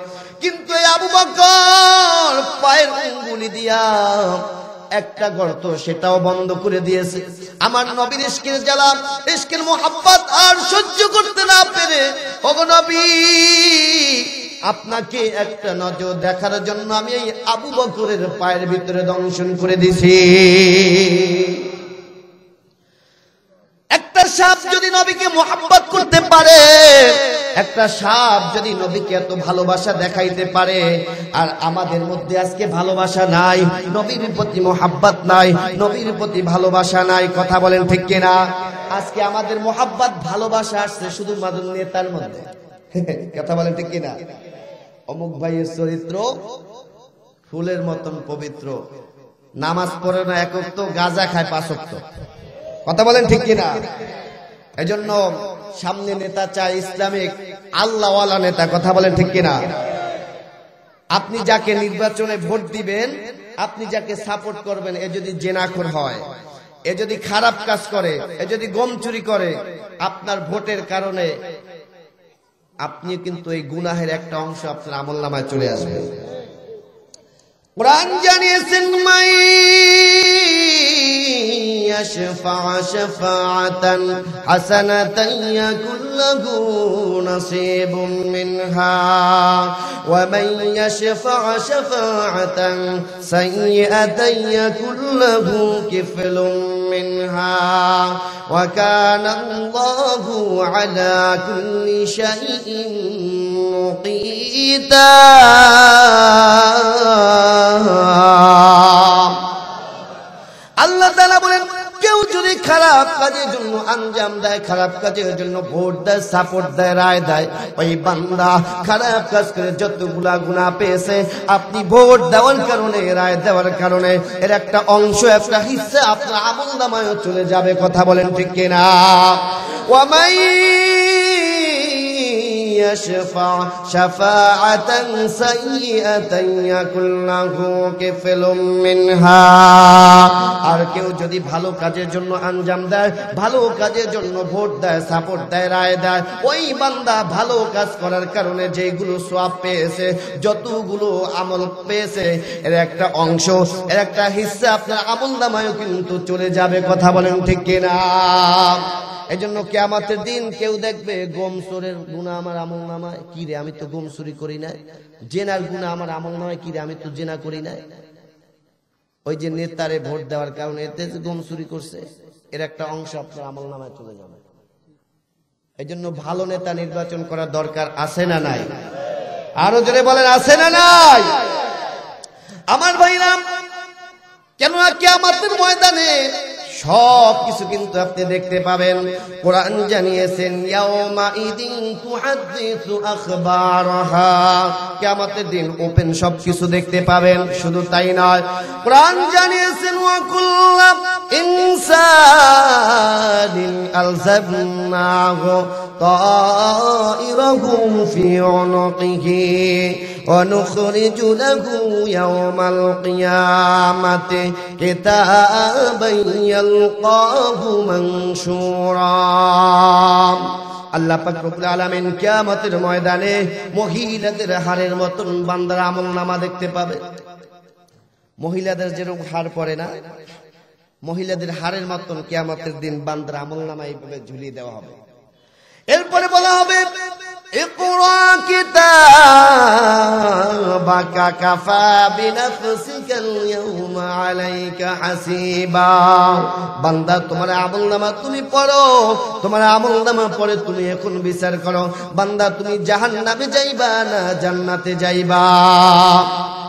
কিন্তু এই আবু বকর পায়ের আঙ্গুলি দিয়া একটা গর্ত সেটাও বন্ধ করে দিয়েছে। আমার নবীর ইশকের জ্বালা, ইশকের মোহাব্বত আর সহ্য করতে না পেরে, ওগো নবী আপনাকে একটা নজর দেখার জন্য আমি এই আবু বকরের পায়ের ভিতরে দংশন করে দিছি। একটা সাপ যদি নবীকে মোহাব্বত করতে পারে, একটা সাপ যদি নবীকে এত ভালোবাসা দেখাইতে পারে, আর আমাদের মধ্যে আজকে ভালোবাসা নাই, নবীর প্রতি মোহাব্বত নাই, নবীর প্রতি ভালোবাসা নাই, কথা বলেন ঠিক কিনা? আজকে আমাদের মোহাব্বত ভালোবাসা আসছে শুধুমাত্র নেতার মধ্যে, কথা বলেন ঠিক কিনা? অমুক ভাইয়ের চরিত্র ফুলের মতন পবিত্র, নামাজ পড়ে না এক ওয়াক্ত, গাঁজা খায় 5 ওয়াক্ত, কথা বলেন ঠিক কিনা? এজন্য সামনে নেতা চাই ইসলামিক আল্লাহওয়ালা নেতা, কথা বলেন ঠিক কিনা? আপনি যাকে নির্বাচনে ভোট দিবেন, আপনি যাকে সাপোর্ট করবেন, এ যদি জেনাখোর হয়, এ যদি খারাপ কাজ করে, এ যদি গম চুরি করে, আপনার ভোটের কারণে আপনি কিন্তু এই গুনাহের একটা অংশ আপনার আমলনামায় চলে আসবে। কুরআন জানিয়েছেন, মাই ইয়াশফা শাফাআতান হাসানাতান ইয়াকুল লাহু নাসীবুম মিনহা ওয়া মান ইয়াশফা শাফাআতান সাইয়্যাতান ইয়াকুল লাহু কিফলুম মিনহা ওয়া কানা আল্লাহু আলা কুল্লি শাইইন মুকীতা। আল্লাহ তাআলা বলেন, কেউ যদি খারাপ কাজের জন্য আঞ্জাম দেয়, খারাপ কাজের জন্য ভোট দেয়, সাপোর্ট দেয়, রায় দেয়, ওই বান্দা খারাপ কাজ করে যতগুলা গুনাহ পেয়েছে, আপনি ভোট দেওয়ার কারণে, রায় দেওয়ার কারণে এর একটা অংশ, একটা হিস্সা আপনার আমলনামায় চলে যাবে। কথা বলেন ঠিক কিনা? ওয়ামাই يشفع شفاعة سيئة يكن له كفل منها। আর কেউ যদি ভালো কাজের জন্য আঞ্জাম দেয়, ভালো কাজের জন্য ভোট দেয়, সাপোর্ট দেয়, রায় দেয়, ওই বান্দা ভালো কাজ করার কারণে যেগুলো সওয়াব পেয়েছে, যতগুলো আমল পেয়েছে, এর একটা অংশ, এর একটা হিস্সা আপনার আমলনামায় কিন্তু চলে যাবে। কথা বলেন ঠিক কিনা? এজন্য কিয়ামতের দিন কেউ দেখবে গম চোরের গুনাহ আমার আমলনামায়, কি রে আমি তো গম চুরি করি না, জেনার গুনাহ আমার আমলনামায়, কি রে আমি তো জেনা করি না। ওই যে নেতারে ভোট দেওয়ার কারণে এতে যে গম চুরি করছে, এর একটা অংশ আপনার আমলনামায় চলে যাবে। এজন্য ভালো নেতা নির্বাচন করার দরকার আছে না নাই? আরো জোরে বলেন, আছে না নাই? আমার ভাইরা, কেন কিয়ামতের ময়দানে সব কিছু কিন্তু আপনি দেখতে পাবেন। কোরআন জানিয়েছেন ইয়াউমা ইদিন তুহাদ্দিসু আখবারাহা, কিয়ামতের দিন ওপেন সব কিছু দেখতে পাবেন। শুধু তাই নয়, কোরআন জানিয়েছেন ওয়া কুল্লু ইনসানিন আলজামনাহু তাইরাহু ফি উনুকিহি ওয়া নুখরিজু লাহু ইয়াওমাল কিয়ামাতি কিতাবান ইয়ালকাহু মানশুরা। আল্লাহ পাক রব্বুল আলামিন কিয়ামতের ময়দানে মহিলাদের হাড়ের মতন বান্দার আমলনামা দেখতে পাবে। মহিলাদের যেরকম হাড় পড়ে না, মহিলাদের হাড়ের মতন কিয়ামতের দিন বান্দার আমলনামা এইভাবে ঝুলিয়ে দেওয়া হবে। এরপরে বলা হবে ইকরা কিতাবাকা কাফা বিনাফসিকাল ইয়াউমা আলাইকা হাসিবা। বান্দা তোমার আমলনামা তুমি পড়ো, তোমার আমলনামা পড়ে তুমি এখন বিচার করো, বান্দা তুমি জাহান্নামে যাইবা না জান্নাতে যাইবা।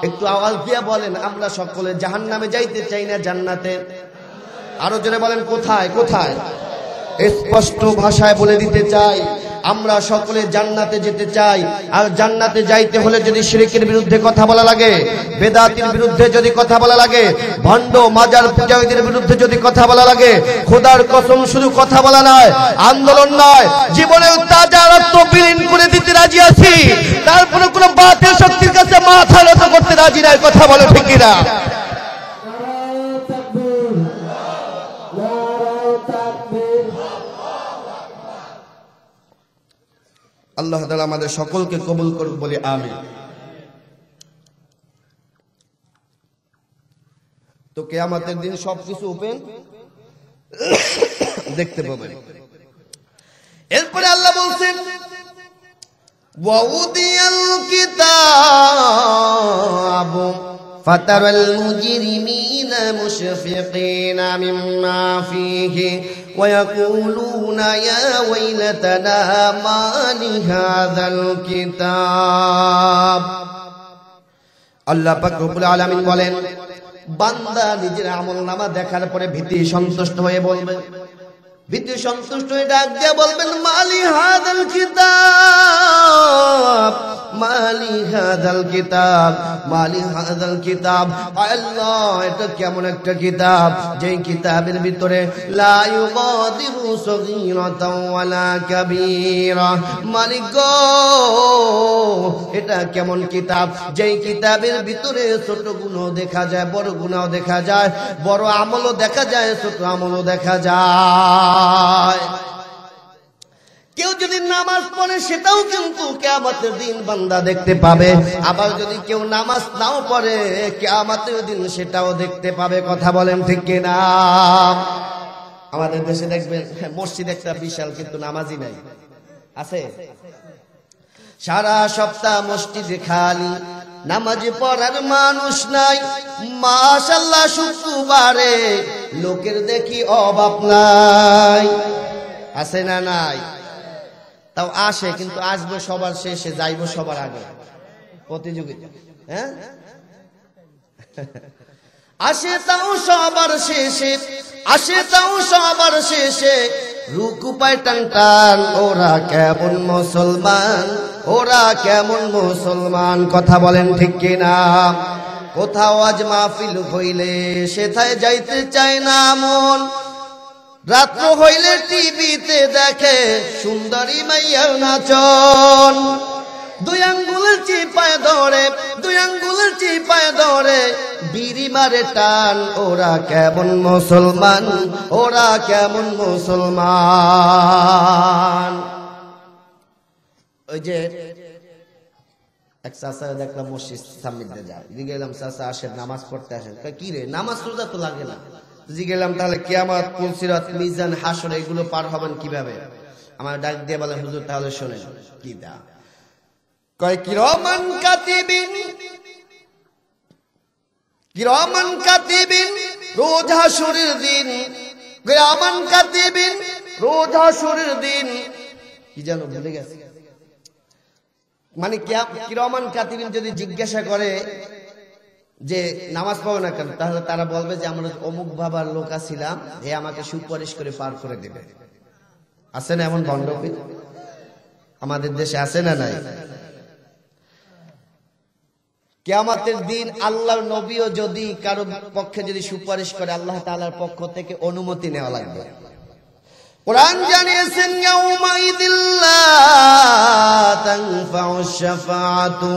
একটু আওয়াজ দিয়ে বলেন, আমরা সকলে জাহান্নামে যাইতে চাই না জান্নাতে? আরো জোরে বলেন, কোথায় কোথায়? স্পষ্ট ভাষায় বলে দিতে চাই, আমরা সকলে জান্নাতে যেতে চাই। আর জান্নাতে যাইতে হলে যদি শিরকের বিরুদ্ধে কথা বলা লাগে, বেদাতির বিরুদ্ধে যদি কথা বলা লাগে, ভণ্ড মাজার পূজারীদের বিরুদ্ধে যদি কথা বলা লাগে, খোদার কসম শুধু কথা বলা নয়, আন্দোলন নয়, জীবনের তাজা রক্ত বিলীন করে দিতে রাজি আছি। তারপরে কোনো বাতিল শক্তির কাছে মাথা নত করতে রাজি নাই। কথা বলে ঠিক কিনা? আল্লাহ তাআলা আমাদের সকলকে কবুল করুক বলে আমিন। তো কিয়ামতের দিন সবকিছু ওপেন দেখতে পাবেন। এরপরে আল্লাহ বলছেন ওয়াউদিয়াল কিতাব ফাতারাল মুজরিমিনা মুশফিকিনা মিম্মা ফীহি ويقولون يا ويلتنا ما لهذا الكتاب। আল্লাহ পাক রব্বুল আলামিন বলেন, বান্দা নিজের আমলনামা দেখার পরে ভীতি সন্তুষ্ট হয়ে বলবে, ভীতি সন্তুষ্ট হয়ে ডাক দিয়ে বলবেন মালি হাদাল কিতাব, মালি হাদাল কিতাব, মালি হাদাল কিতাব। আল্লাহ, এটা কেমন একটা কিতাব, যেই কিতাবের ভিতরে লা ইউগাদিরু সগীরাতাও ওয়ালা কাবীরা। মালিক গো, এটা কেমন কিতাব, যেই কিতাবের ভিতরে ছোট গুনাহ দেখা যায়, বড় গুনাহ দেখা যায়, বড় আমলও দেখা যায়, ছোট আমলও দেখা যায়। কেউ যদি নামাজ পড়ে সেটাও কিন্তু কিয়ামতের দিন বান্দা দেখতে পাবে। আবার যদি কেউ নামাজ নাও পড়ে কিয়ামতের দিন সেটাও দেখতে পাবে। কথা বলেন ঠিক কিনা? আমাদের দেশে দেখবেন মসজিদ একটা বিশাল, কিন্তু নামাজি নাই, আছে? সারা সপ্তাহ মসজিদে খালি, নামাজ পড়ার মানুষ নাই। মাশাআল্লাহ, শুক্রবারে লোকের দেখি অভাব নাই, আছে না নাই? তাও আসে, কিন্তু আসবে সবার শেষে, যাইব সবার আগে। প্রতিযোগিতা, হ্যাঁ, আসে তাও সবার শেষে, আসে তাও সবার শেষে রুকু পায় টান টান। ওরা কেমন মুসলমান, ওরা কেমন মুসলমান, কথা বলেন ঠিক কিনা? কোথাও আজ মাহফিল হইলে সেথায় যাইতে চায় না মন। রাত্র হইলে টিভিতে দেখে সুন্দরী মাইয়ার নাচন। দুই আঙ্গুলের চিপায় ধরে, দুই আঙ্গুলের চিপায় ধরে বিড়ি মারে টান। ওরা কেমন মুসলমান, ওরা কেমন মুসলমান। ওই যে এক চাচা দেখলাম মসজিদ সামনে যায়, গেলাম চাচা আসেন নামাজ পড়তে আসেন। কি রে নামাজ রোজা তো লাগে না। গেলাম তাহলে কিয়ামত পুলসিরাত মিজান হাসর এগুলো পার হবেন কিভাবে? আমার ডাক দিয়ে বলে হুজুর তাহলে শোনেন। কি দা কয় কিরামান কাতিবিন, কিরামান কাতিবিন রোজ হাসরের দিন, কিরামান কাতিবিন রোজ হাসরের দিন। কি জানো ভুলে গেছে। মানে কিরামান কাতিবিন যদি জিজ্ঞাসা করে যে নামাজ পড়ো না কেন, তাহলে তারা বলবে যে আমরা অমুক বাবার লোক ছিলাম, হে আমাকে সুপারিশ করে পার করে দেবে। আছে না এমন ভণ্ডপীর আমাদের দেশে? আছে না নাই? কিয়ামতের দিন আল্লাহর নবীও যদি কারো পক্ষে যদি সুপারিশ করে, আল্লাহ তাআলার পক্ষ থেকে অনুমতি নেওয়া লাগবে। কোরআন জানিয়েছেন ইয়াউমাইযিল লা তানফাউশ শাফাআতু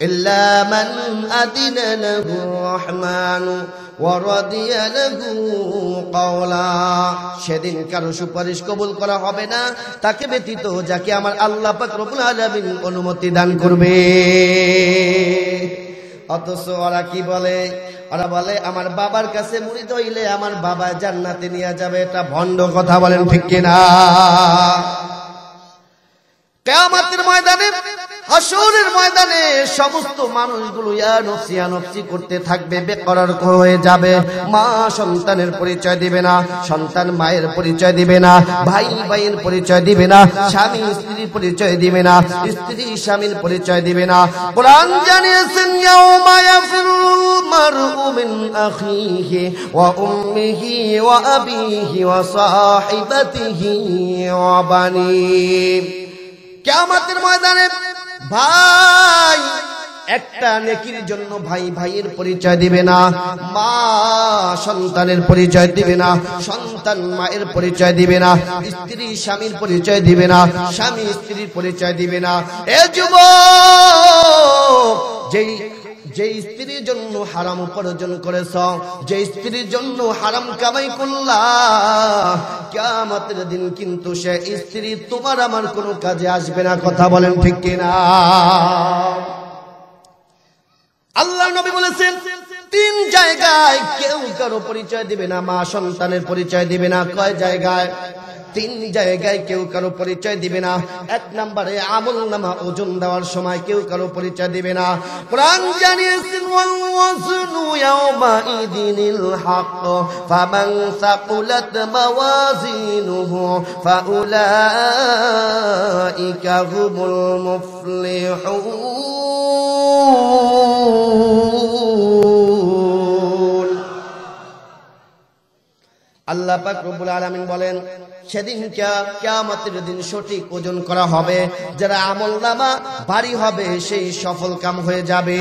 ইল্লা মান আদিনা লাহুর রহমানু ওয়া রাদিয়া লাহু কওলা। সেদিন কারো সুপারিশ কবুল করা হবে না তাকে ব্যতীত যাকে আমার আল্লাহ পাক রব্বুল আলামিন অনুমতি দান করবে। অথচ ওরা কি বলে? ওরা বলে আমার বাবার কাছে মুরিদ হইলে আমার বাবা জান্নাতে নিয়ে যাবে। এটা ভণ্ড কথা, বলেন ঠিক কিনা? কিয়ামতের ময়দানে, হাসরের ময়দানে সমস্ত মানুষগুলো ইয়া নফসি ইয়া নফসি করতে থাকবে, বেকরার হয়ে যাবে। মা সন্তানের পরিচয় দিবে না, সন্তান মায়ের পরিচয় দিবে না, ভাই ভাইয়ের পরিচয় দিবে না, স্বামী স্ত্রীর পরিচয় দিবে না, স্ত্রী স্বামীর পরিচয় দিবে না। কোরআন জানিয়েছেন ইয়াউমা ইয়াফিরুল মারউ মিন আখিহি ওয়া উম্মিহি ওয়া আবিহি ওয়া সাহিবাতিহি ওয়া বানিহি। কিয়ামতের ময়দানে ভাই একটা নেকির জন্য ভাই ভাইয়ের পরিচয় দিবে না, মা সন্তানের পরিচয় দিবে না, সন্তান মায়ের পরিচয় দিবে না, স্ত্রী স্বামীর পরিচয় দিবে না, স্বামী স্ত্রীর পরিচয় দিবে না। এ যুবক, যে স্ত্রীর জন্য হারাম উপার্জন করেছ, যে স্ত্রীর জন্য হারাম কামাই করলা, কিয়ামতের দিন কিন্তু সে স্ত্রী তোমার আমার কোনো কাজে আসবে না। কথা বলেন ঠিক কিনা? আল্লাহ নবী বলেছেন তিন জায়গায় কেউ কারো পরিচয় দিবে না, মা সন্তানের পরিচয় দিবে না। কয় জায়গায়? তিন জায়গায় কেউ কারো পরিচয় দিবে না। এক নম্বরে আমল নামা ওজন দেওয়ার সময় কেউ কারো পরিচয় দিবে না। কোরআন জানিয়েছেন ওয়াল ওয়াজনু ইয়াওমাইযিনিল হক ফামান সাকুলাত মাওয়াজিনুহু ফাউলাইকা হুমুল মুফলিহুন। আল্লাহ পাক রব্বুল আলামিন বলেন সেদিন কিয়ামতের দিন সঠিক ওজন করা হবে, যারা আমলনামা ভারী হবে সেই সফল কাম হয়ে যাবে।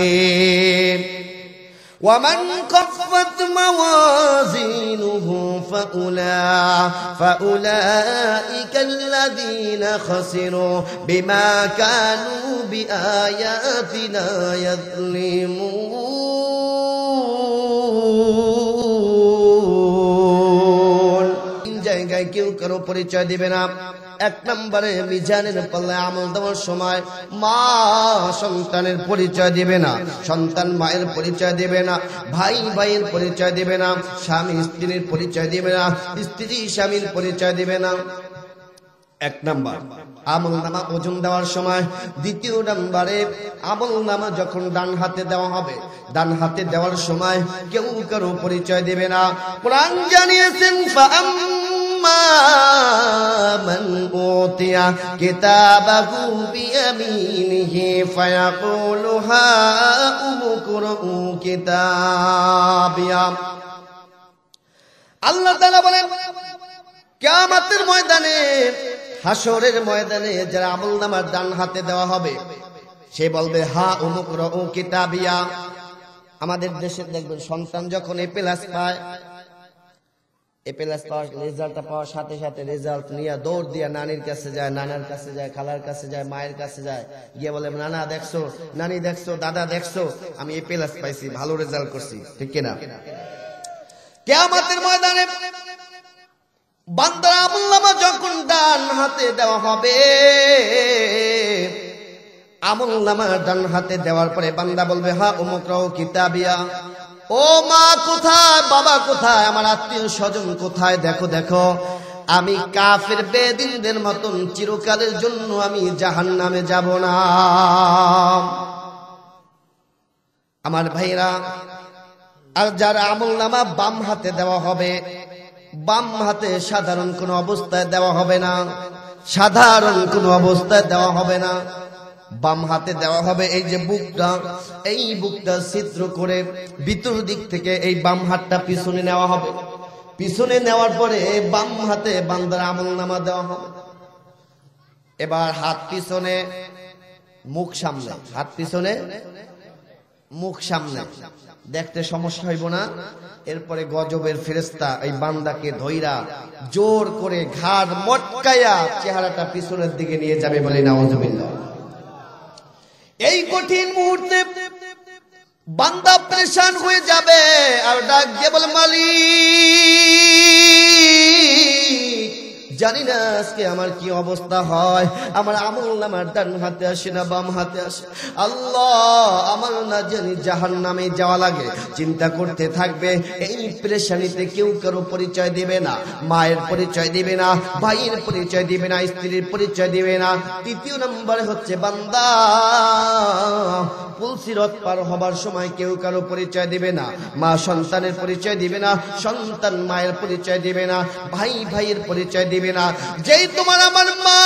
ওয়ামান খাফফাত মাওয়াজিনুহু ফাউলাইকাল্লাযীনা খাসিরু বিমা কানু বিআয়াতিনা ইয়াযলিমুন। জায়গায় কেউ কারো পরিচয় দিবে না। এক নম্বরে মিজানের পাল্লায় আমল দেওয়ার সময় মা সন্তানের পরিচয় দিবে না, সন্তান মায়ের পরিচয় দিবে না, ভাই ভাইয়ের পরিচয় দিবে না, স্বামী স্ত্রীর পরিচয় দিবে না, স্ত্রী স্বামীর পরিচয় দিবে না। এক নাম্বার আমল নামা ওজন দেওয়ার সময়। দ্বিতীয় নম্বরে আমল নামা যখন ডান হাতে দেওয়া হবে, ডান হাতে দেওয়ার সময় কেউ কারো পরিচয় দেবে না। কোরআন জানিয়েছেন ফাআম্মা মান উতিয়া কিতাবাহু বিয়ামিনিহি ফায়াকুলু হাউমুকরউ কিতাবিয়া। আল্লাহ তাআলা বলেন কিয়ামতের ময়দানে, হাসরের ময়দানে যারা আমলনামার ডান হাতে দেওয়া হবে, সে বলবে হা উমুকরাউ কিতাবিয়া। আমাদের দেশে দেখবেন সন্তান যখন এ প্লাস পায়, এ প্লাস পাওয়ার রেজাল্টটা পাওয়ার সাথে সাথে রেজাল্ট নিয়ে দৌড় দিয়ে নানির কাছে যায়, নানার কাছে যায়, খালার কাছে যায়, মায়ের কাছে যায়, গিয়ে বলে নানা দেখছো, নানি দেখছো, দাদা দেখছো, আমি এ প্লাস পাইছি, ভালো রেজাল্ট করছি, ঠিক কিনা? কিয়ামতের ময়দানে বান্দার আমলনামা যখন ডান হাতে দেওয়া হবে, আমলনামা ডান হাতে দেওয়ার পরে বান্দা বলবে হা উমুকরাউ কিতাবিয়া। ও মা কোথায়, বাবা কোথায়, আমার আত্মীয় স্বজন কোথায়, দেখো দেখো, আমি কাফের বেদিনদের মতন চিরকালের জন্য আমি জাহান্নামে যাব না। আমার ভাইরা, আর যারা আমলনামা বাম হাতে দেওয়া হবে, বাম হাতে সাধারণ কোন অবস্থায় দেওয়া হবে না, সাধারণ কোন অবস্থায় দেওয়া হবে না। বাম হাতে দেওয়া হবে এই যে বুকটা, এই বুকটা ছিদ্র করে ভিতর দিক থেকে এই বাম হাতটা পিছনে নেওয়া হবে। পিছনে নেওয়ার পরে বাম হাতে বান্দার আমলনামা দেওয়া হবে। এবার হাত পিছনে, মুখ সামনে, হাত পিছনে মুখ সামনে, দেখতে সমস্যা হইব না। এরপরে গজবের ফেরেশতা এই বান্দাকে ধইরা জোর করে ঘাড় মটকায়া চেহারাটা পিছনের দিকে নিয়ে যাবে, বলে নাউজুবিল্লাহ। এই কঠিন মুহূর্তে বান্দা পরেশান হয়ে যাবে আর ডাক দিয়ে বলে মালিক, জানি না আজকে আমার কি অবস্থা হয়, আমার আমলনামার ডান হাতে আসে না বাম হাতে আসে, আল্লাহ আমার না জানি জাহান্নামে যাওয়া লাগে। চিন্তা করতে থাকবে। এই পেরেশানিতে কেউ কারো পরিচয় দিবে না, মায়ের পরিচয় দিবে না, ভাইয়ের পরিচয় দিবে না, স্ত্রীর পরিচয় দিবে না। তৃতীয় নম্বরে হচ্ছে বান্দা পুলসিরত পার হবার সময় কেউ কারো পরিচয় দিবে না, মা সন্তানের পরিচয় দিবে না, সন্তান মায়ের পরিচয় দিবে না, ভাই ভাইয়ের পরিচয় দিবে না। যেই তোমার আমার মা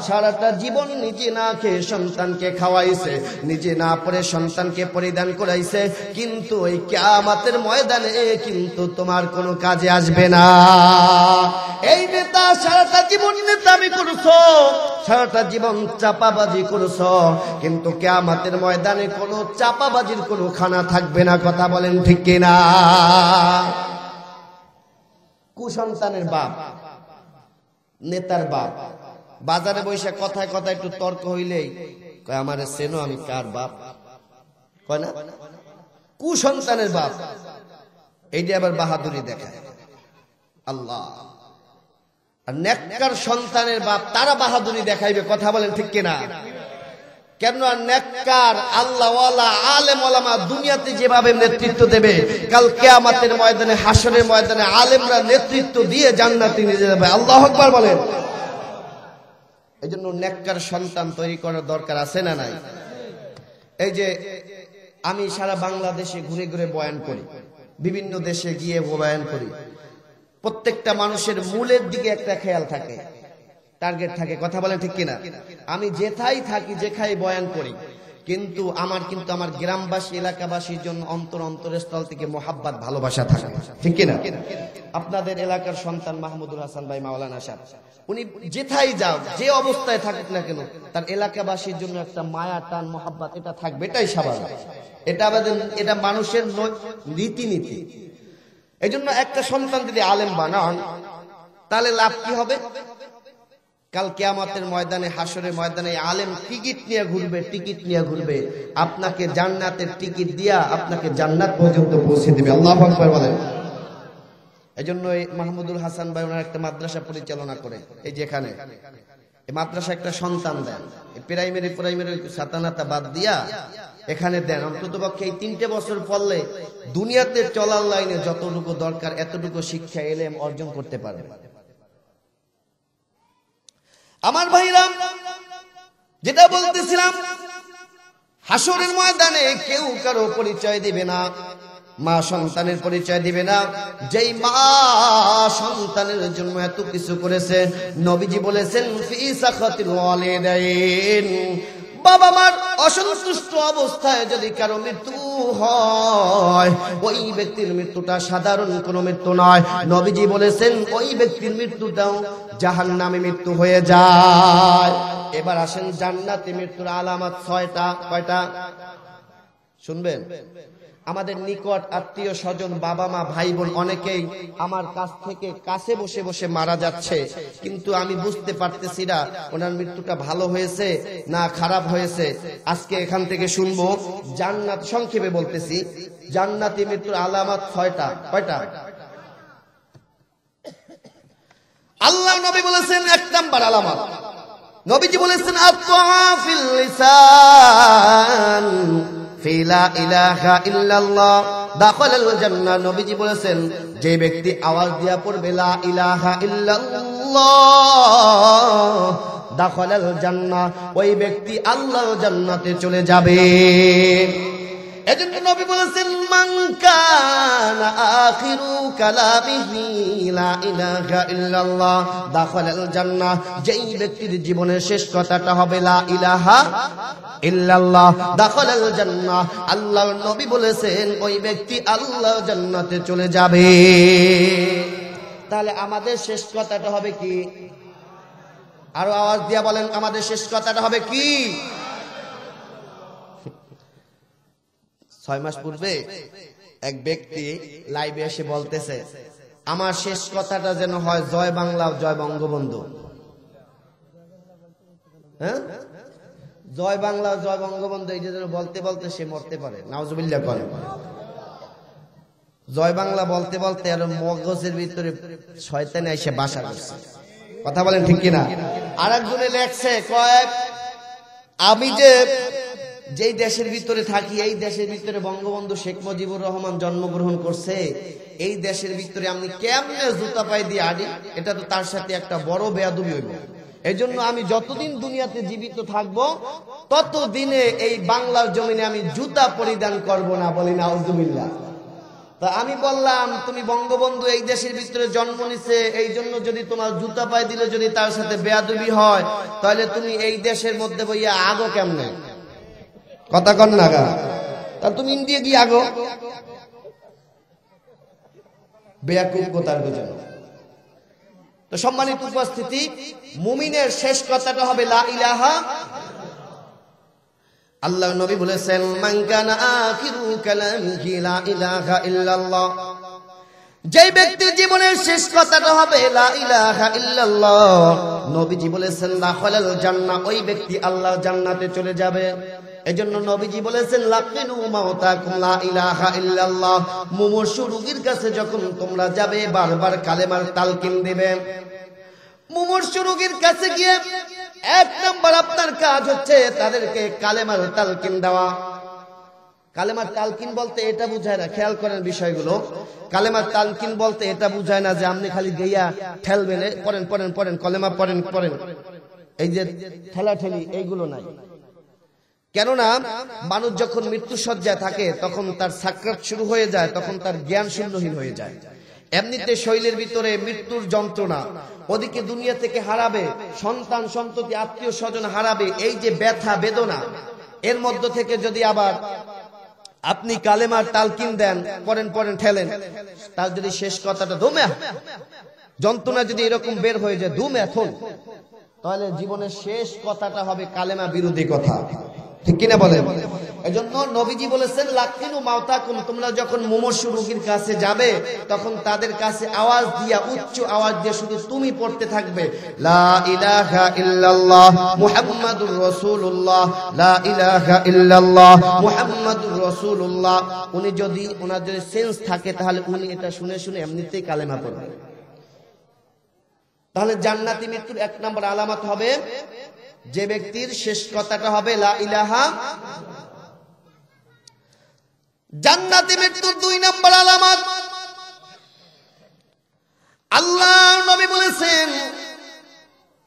সারাটা জীবন নিজে না খেয়ে সন্তানকে খাওয়াইছে, নিজে না পরে সন্তানকে পরিধান করাইছে, কিন্তু ওই কিয়ামতের ময়দানে কিন্তু তোমার কোনো কাজে আসবে না। এই নেতা সারাটা জীবন নেতামি করছো, সারাটা জীবন চাপাবাজি করছো, কিন্তু কিয়ামতের ময়দানে কোনো চাপাবাজির কোনো খানা থাকবে না। কথা বলেন ঠিক কিনা? কুসন্তানের বাপ, নেতার বাপ, বাজারে বসে কথায় কথায় একটু তর্ক হইলেই কয় আমারে চেনো, আমি কার বাপ, কয় না? কুসন্তানের বাপ, এইটা আবার বাহাদুরি দেখায় আল্লাহ। আর নেককার সন্তানের বাপ, তারা বাহাদুরি দেখাইবে। কথা বলেন ঠিক কিনা? কেন? নেককার আল্লাহওয়ালা আলেম ওলামা দুনিয়াতে যেভাবে নেতৃত্ব দেবে, কাল কিয়ামতের ময়দানে, হাসরের ময়দানে আলেমরা নেতৃত্ব দিয়ে জান্নাতে নিয়ে যাবে। আল্লাহু আকবার বলেন। এজন্য নেককার সন্তান তৈরি করার দরকার আছে না নাই? এই যে আমি সারা বাংলাদেশে ঘুরে ঘুরে বয়ান করি, বিভিন্ন দেশে গিয়ে বয়ান করি, প্রত্যেকটা মানুষের মূলের দিকে একটা খেয়াল থাকে, টার্গেট থাকে। কথা বলেন ঠিক কিনা? আমি যেথায় থাকি, যেখানে বয়ান করি, কিন্তু আমার গ্রামবাসী এলাকাবাসীর জন্য অন্তরের স্থল থেকে মোহাব্বত ভালোবাসা থাকে, ঠিক কিনা? আপনাদের এলাকার সন্তান মাহমুদুল হাসান ভাই মাওলানা সাহেব, উনি যেথায় যাও, যে অবস্থায় থাকুক না কেন, তার এলাকাবাসীর জন্য একটা মায়া টান মোহাব্বত এটা থাকবে, এটাই স্বাভাবিক। এটা মানুষের রীতিনীতি। এই জন্য একটা সন্তান যদি আলেম বানান, তাহলে লাভ কি হবে? কাল কিয়ামতের ময়দানে, হাসরের ময়দানে আলেম টিকিট নিয়ে ঘুরবে, আপনাকে জান্নাতের টিকিট দিয়া আপনাকে জান্নাত পর্যন্ত পৌঁছে দেবে। আল্লাহু আকবার বলেন। এই জন্য মাহমুদুল হাসান ভাই ওনার একটা মাদ্রাসা পরিচালনা করে, এই যেখানে এই মাদ্রাসা একটা সন্তান দেন, প্রাইমারি সাতানাতা বাদ দিয়া এখানে দেন। অন্তত পক্ষে এই 3টে বছর পড়লে দুনিয়াতে চলার লাইনে যতটুকু দরকার এতটুকু শিক্ষা এলেম অর্জন করতে পারে। আমার ভাইরা, যেটা বলতেছিলাম, হাসরের ময়দানে কেউ কারো পরিচয় দিবে না, মা সন্তানের পরিচয় দিবে না। যেই মা সন্তানের জন্য এত কিছু করেছে, নবীজি বলেছেন ফি সাখাতিল ওয়ালিদাইন, বাবা মার অসন্তুষ্ট অবস্থায় যদি কারো মৃত্যু হয়, ওই ব্যক্তির মৃত্যুটা সাধারণ কোনো মৃত্যু নয়। নবীজি বলেছেন ওই ব্যক্তির মৃত্যুটাও জাহান্নামী মৃত্যু হয়ে যায়। এবার আসেন জান্নাতি মৃত্যুর আলামত 6টা। কয়টা শুনবেন? আমাদের নিকট আত্মীয় স্বজন, বাবা মা, ভাই বোন অনেকেই আমার কাছ থেকে কাছে বসে বসে মারা যাচ্ছে, কিন্তু আমি বুঝতে পারতেছি না ওনার মৃত্যুটা ভালো হয়েছে না খারাপ হয়েছে। আজকে এখান থেকে শুনবো জান্নাত, সংক্ষেপে বলতেছি, জান্নাতি মৃত্যুর আলামত 6টা। কয়টা? আল্লাহ নবী বলেছেন 1 নাম্বার আলামত, নবীজি বলেছেন আত-তাআফিল লিসান ফি লা ইলাহা ইল্লাল্লাহ দাখালাল জান্নাহ। নবীজি বলেছেন যে ব্যক্তি আওয়াজ দিয়া পড়বে লা ইলাহা ইল্লাল্লাহ দাখালাল জান্নাহ, ওই ব্যক্তি আল্লাহর জান্নাতে চলে যাবে। এজন্য নবী বলেছেন মান কানা আখিরু কালামিহি লা ইলাহা ইল্লাল্লাহ দাখালাল জান্নাহ, যেই ব্যক্তির জীবনের শেষ কথাটা হবে লা ইলাহা ইল্লাল্লাহ দাখালাল জান্নাহ, আল্লাহর নবী বলেছেন ওই ব্যক্তি আল্লাহর জান্নাতে চলে যাবে। তাহলে আমাদের শেষ কথাটা হবে কি? আরো আওয়াজ দিয়া বলেন, আমাদের শেষ কথাটা হবে কি? 6 মাস পূর্বে এক ব্যক্তি লাইভে এসে বলতেছে আমার শেষ কথাটা যেন হয় জয় বাংলা জয় বঙ্গবন্ধু। হ্যাঁ, জয় বাংলা জয় বঙ্গবন্ধু এই যে বলতে বলতে সে মরতে পারে। নাউজুবিল্লাহ করে। জয় বাংলা বলতে বলতে আর মগজের ভিতরে শয়তান এসে বাসা করছে। কথা বলেন ঠিক কিনা? আরেকজনে লেখছে কয় আমি যেই দেশের ভিতরে থাকি, এই দেশের ভিতরে বঙ্গবন্ধু শেখ মুজিবুর রহমান জন্মগ্রহণ করছে, এই দেশের ভিতরে আমি কেমনে জুতা পাই দিয়ে আডি, এটা তো তার সাথে একটা বড় বেয়াদবি হইব। এই জন্য আমি যতদিন দুনিয়াতে জীবিত থাকবো ততদিনে এই বাংলার জমিনে আমি জুতা পরিধান করব না। বলি নাউজুবিল্লাহ। তা আমি বললাম তুমি বঙ্গবন্ধু এই দেশের ভিতরে জন্ম নিছে, এই জন্য যদি তোমার জুতা পাই দিলে যদি তার সাথে বেয়াদবি হয়, তাহলে তুমি এই দেশের মধ্যে বইয়া আগো কেমনে? কথা কন না গা, তা তুমি ইন্ডিয়া গিয়ে আগো বেয়াকুব কোতার গোজন। তো সম্মানিত উপস্থিতি, মুমিনের শেষ কথাটা হবে লা ইলাহা। আল্লাহর নবী বলেছেন মান কানা আখিরু কালামিহি লা ইলাহা ইল্লাল্লাহ, যেই ব্যক্তির জীবনের শেষ কথাটা হবে লা ইলাহা ইল্লাল্লাহ, নবীজি বলেছেন দাখালাল জান্নাহ, ওই ব্যক্তি আল্লাহর জান্নাতে চলে যাবে। এজন্য নবীজি বলেছেন লাকিনু মাউতাকুম লা ইলাহা ইল্লাল্লাহ, মুমূর্ষু রোগীর কাছে যখন তোমরা যাবে বারবার কালেমার তালকিন দিবে। মুমূর্ষু রোগীর কাছে গিয়ে 1 নাম্বার আপনার কাজ হচ্ছে তাদেরকে কালেমার তালকিন দেওয়া। কালেমার তালকিন বলতে এটা বুঝায় না, খেয়াল করেন বিষয়গুলো। কালেমার তালকিন বলতে এটা বুঝায় না যে আপনি খালি গিয়া ঠেলবেন, পড়েন পড়েন পড়েন কলেমা পড়েন পড়েন, এই যে ঠেলাঠেলি এইগুলো নাই। কেননা মানুষ যখন মৃত্যু সজ্জায় থাকে তখন তার সাকরাত শুরু হয়ে যায়, তখন তার জ্ঞান শূন্যহীন হয়ে যায়। এমনিতে শরীরের ভিতরে মৃত্যুর যন্ত্রণা, ওদিকে দুনিয়া থেকে হারাবে, সন্তান সন্ততি আত্মীয় স্বজন হারাবে, এই যে ব্যথা বেদনা, এর মধ্য থেকে যদি আবার আপনি কালেমার তালকিন দেন, পড়েন পড়েন ঠেলেন, তার যদি শেষ কথাটা দমে যন্ত্রণা যদি এরকম বের হয়ে যায় দুম এখন, তাহলে জীবনের শেষ কথাটা হবে কালেমা বিরোধী কথা। ঠিক কিনা বলেন? এজন্য নবীজি বলেছেন লাকিনু মাউতাকুম, তোমরা যখন মুমূর্ষু রোগীর কাছে যাবে তখন তাদের কাছে আওয়াজ দিয়া, উচ্চ আওয়াজ দিয়ে শুধু তুমি পড়তে থাকবে লা ইলাহা ইল্লাল্লাহ মুহাম্মাদুর রাসূলুল্লাহ, লা ইলাহা ইল্লাল্লাহ মুহাম্মাদুর রাসূলুল্লাহ। উনি যদি ওনার যদি সেন্স থাকে তাহলে উনি এটা শুনে শুনে এমনিতেই কালেমা পড়বেন। তাহলে জান্নাতি মৃত্যুর 1 নম্বর আলামত হবে যে ব্যক্তির শেষ কথাটা হবে লা ইলাহা। জান্নাতি মৃত্যুর 2 নম্বর আলামত, আল্লাহ নবী বলেছেন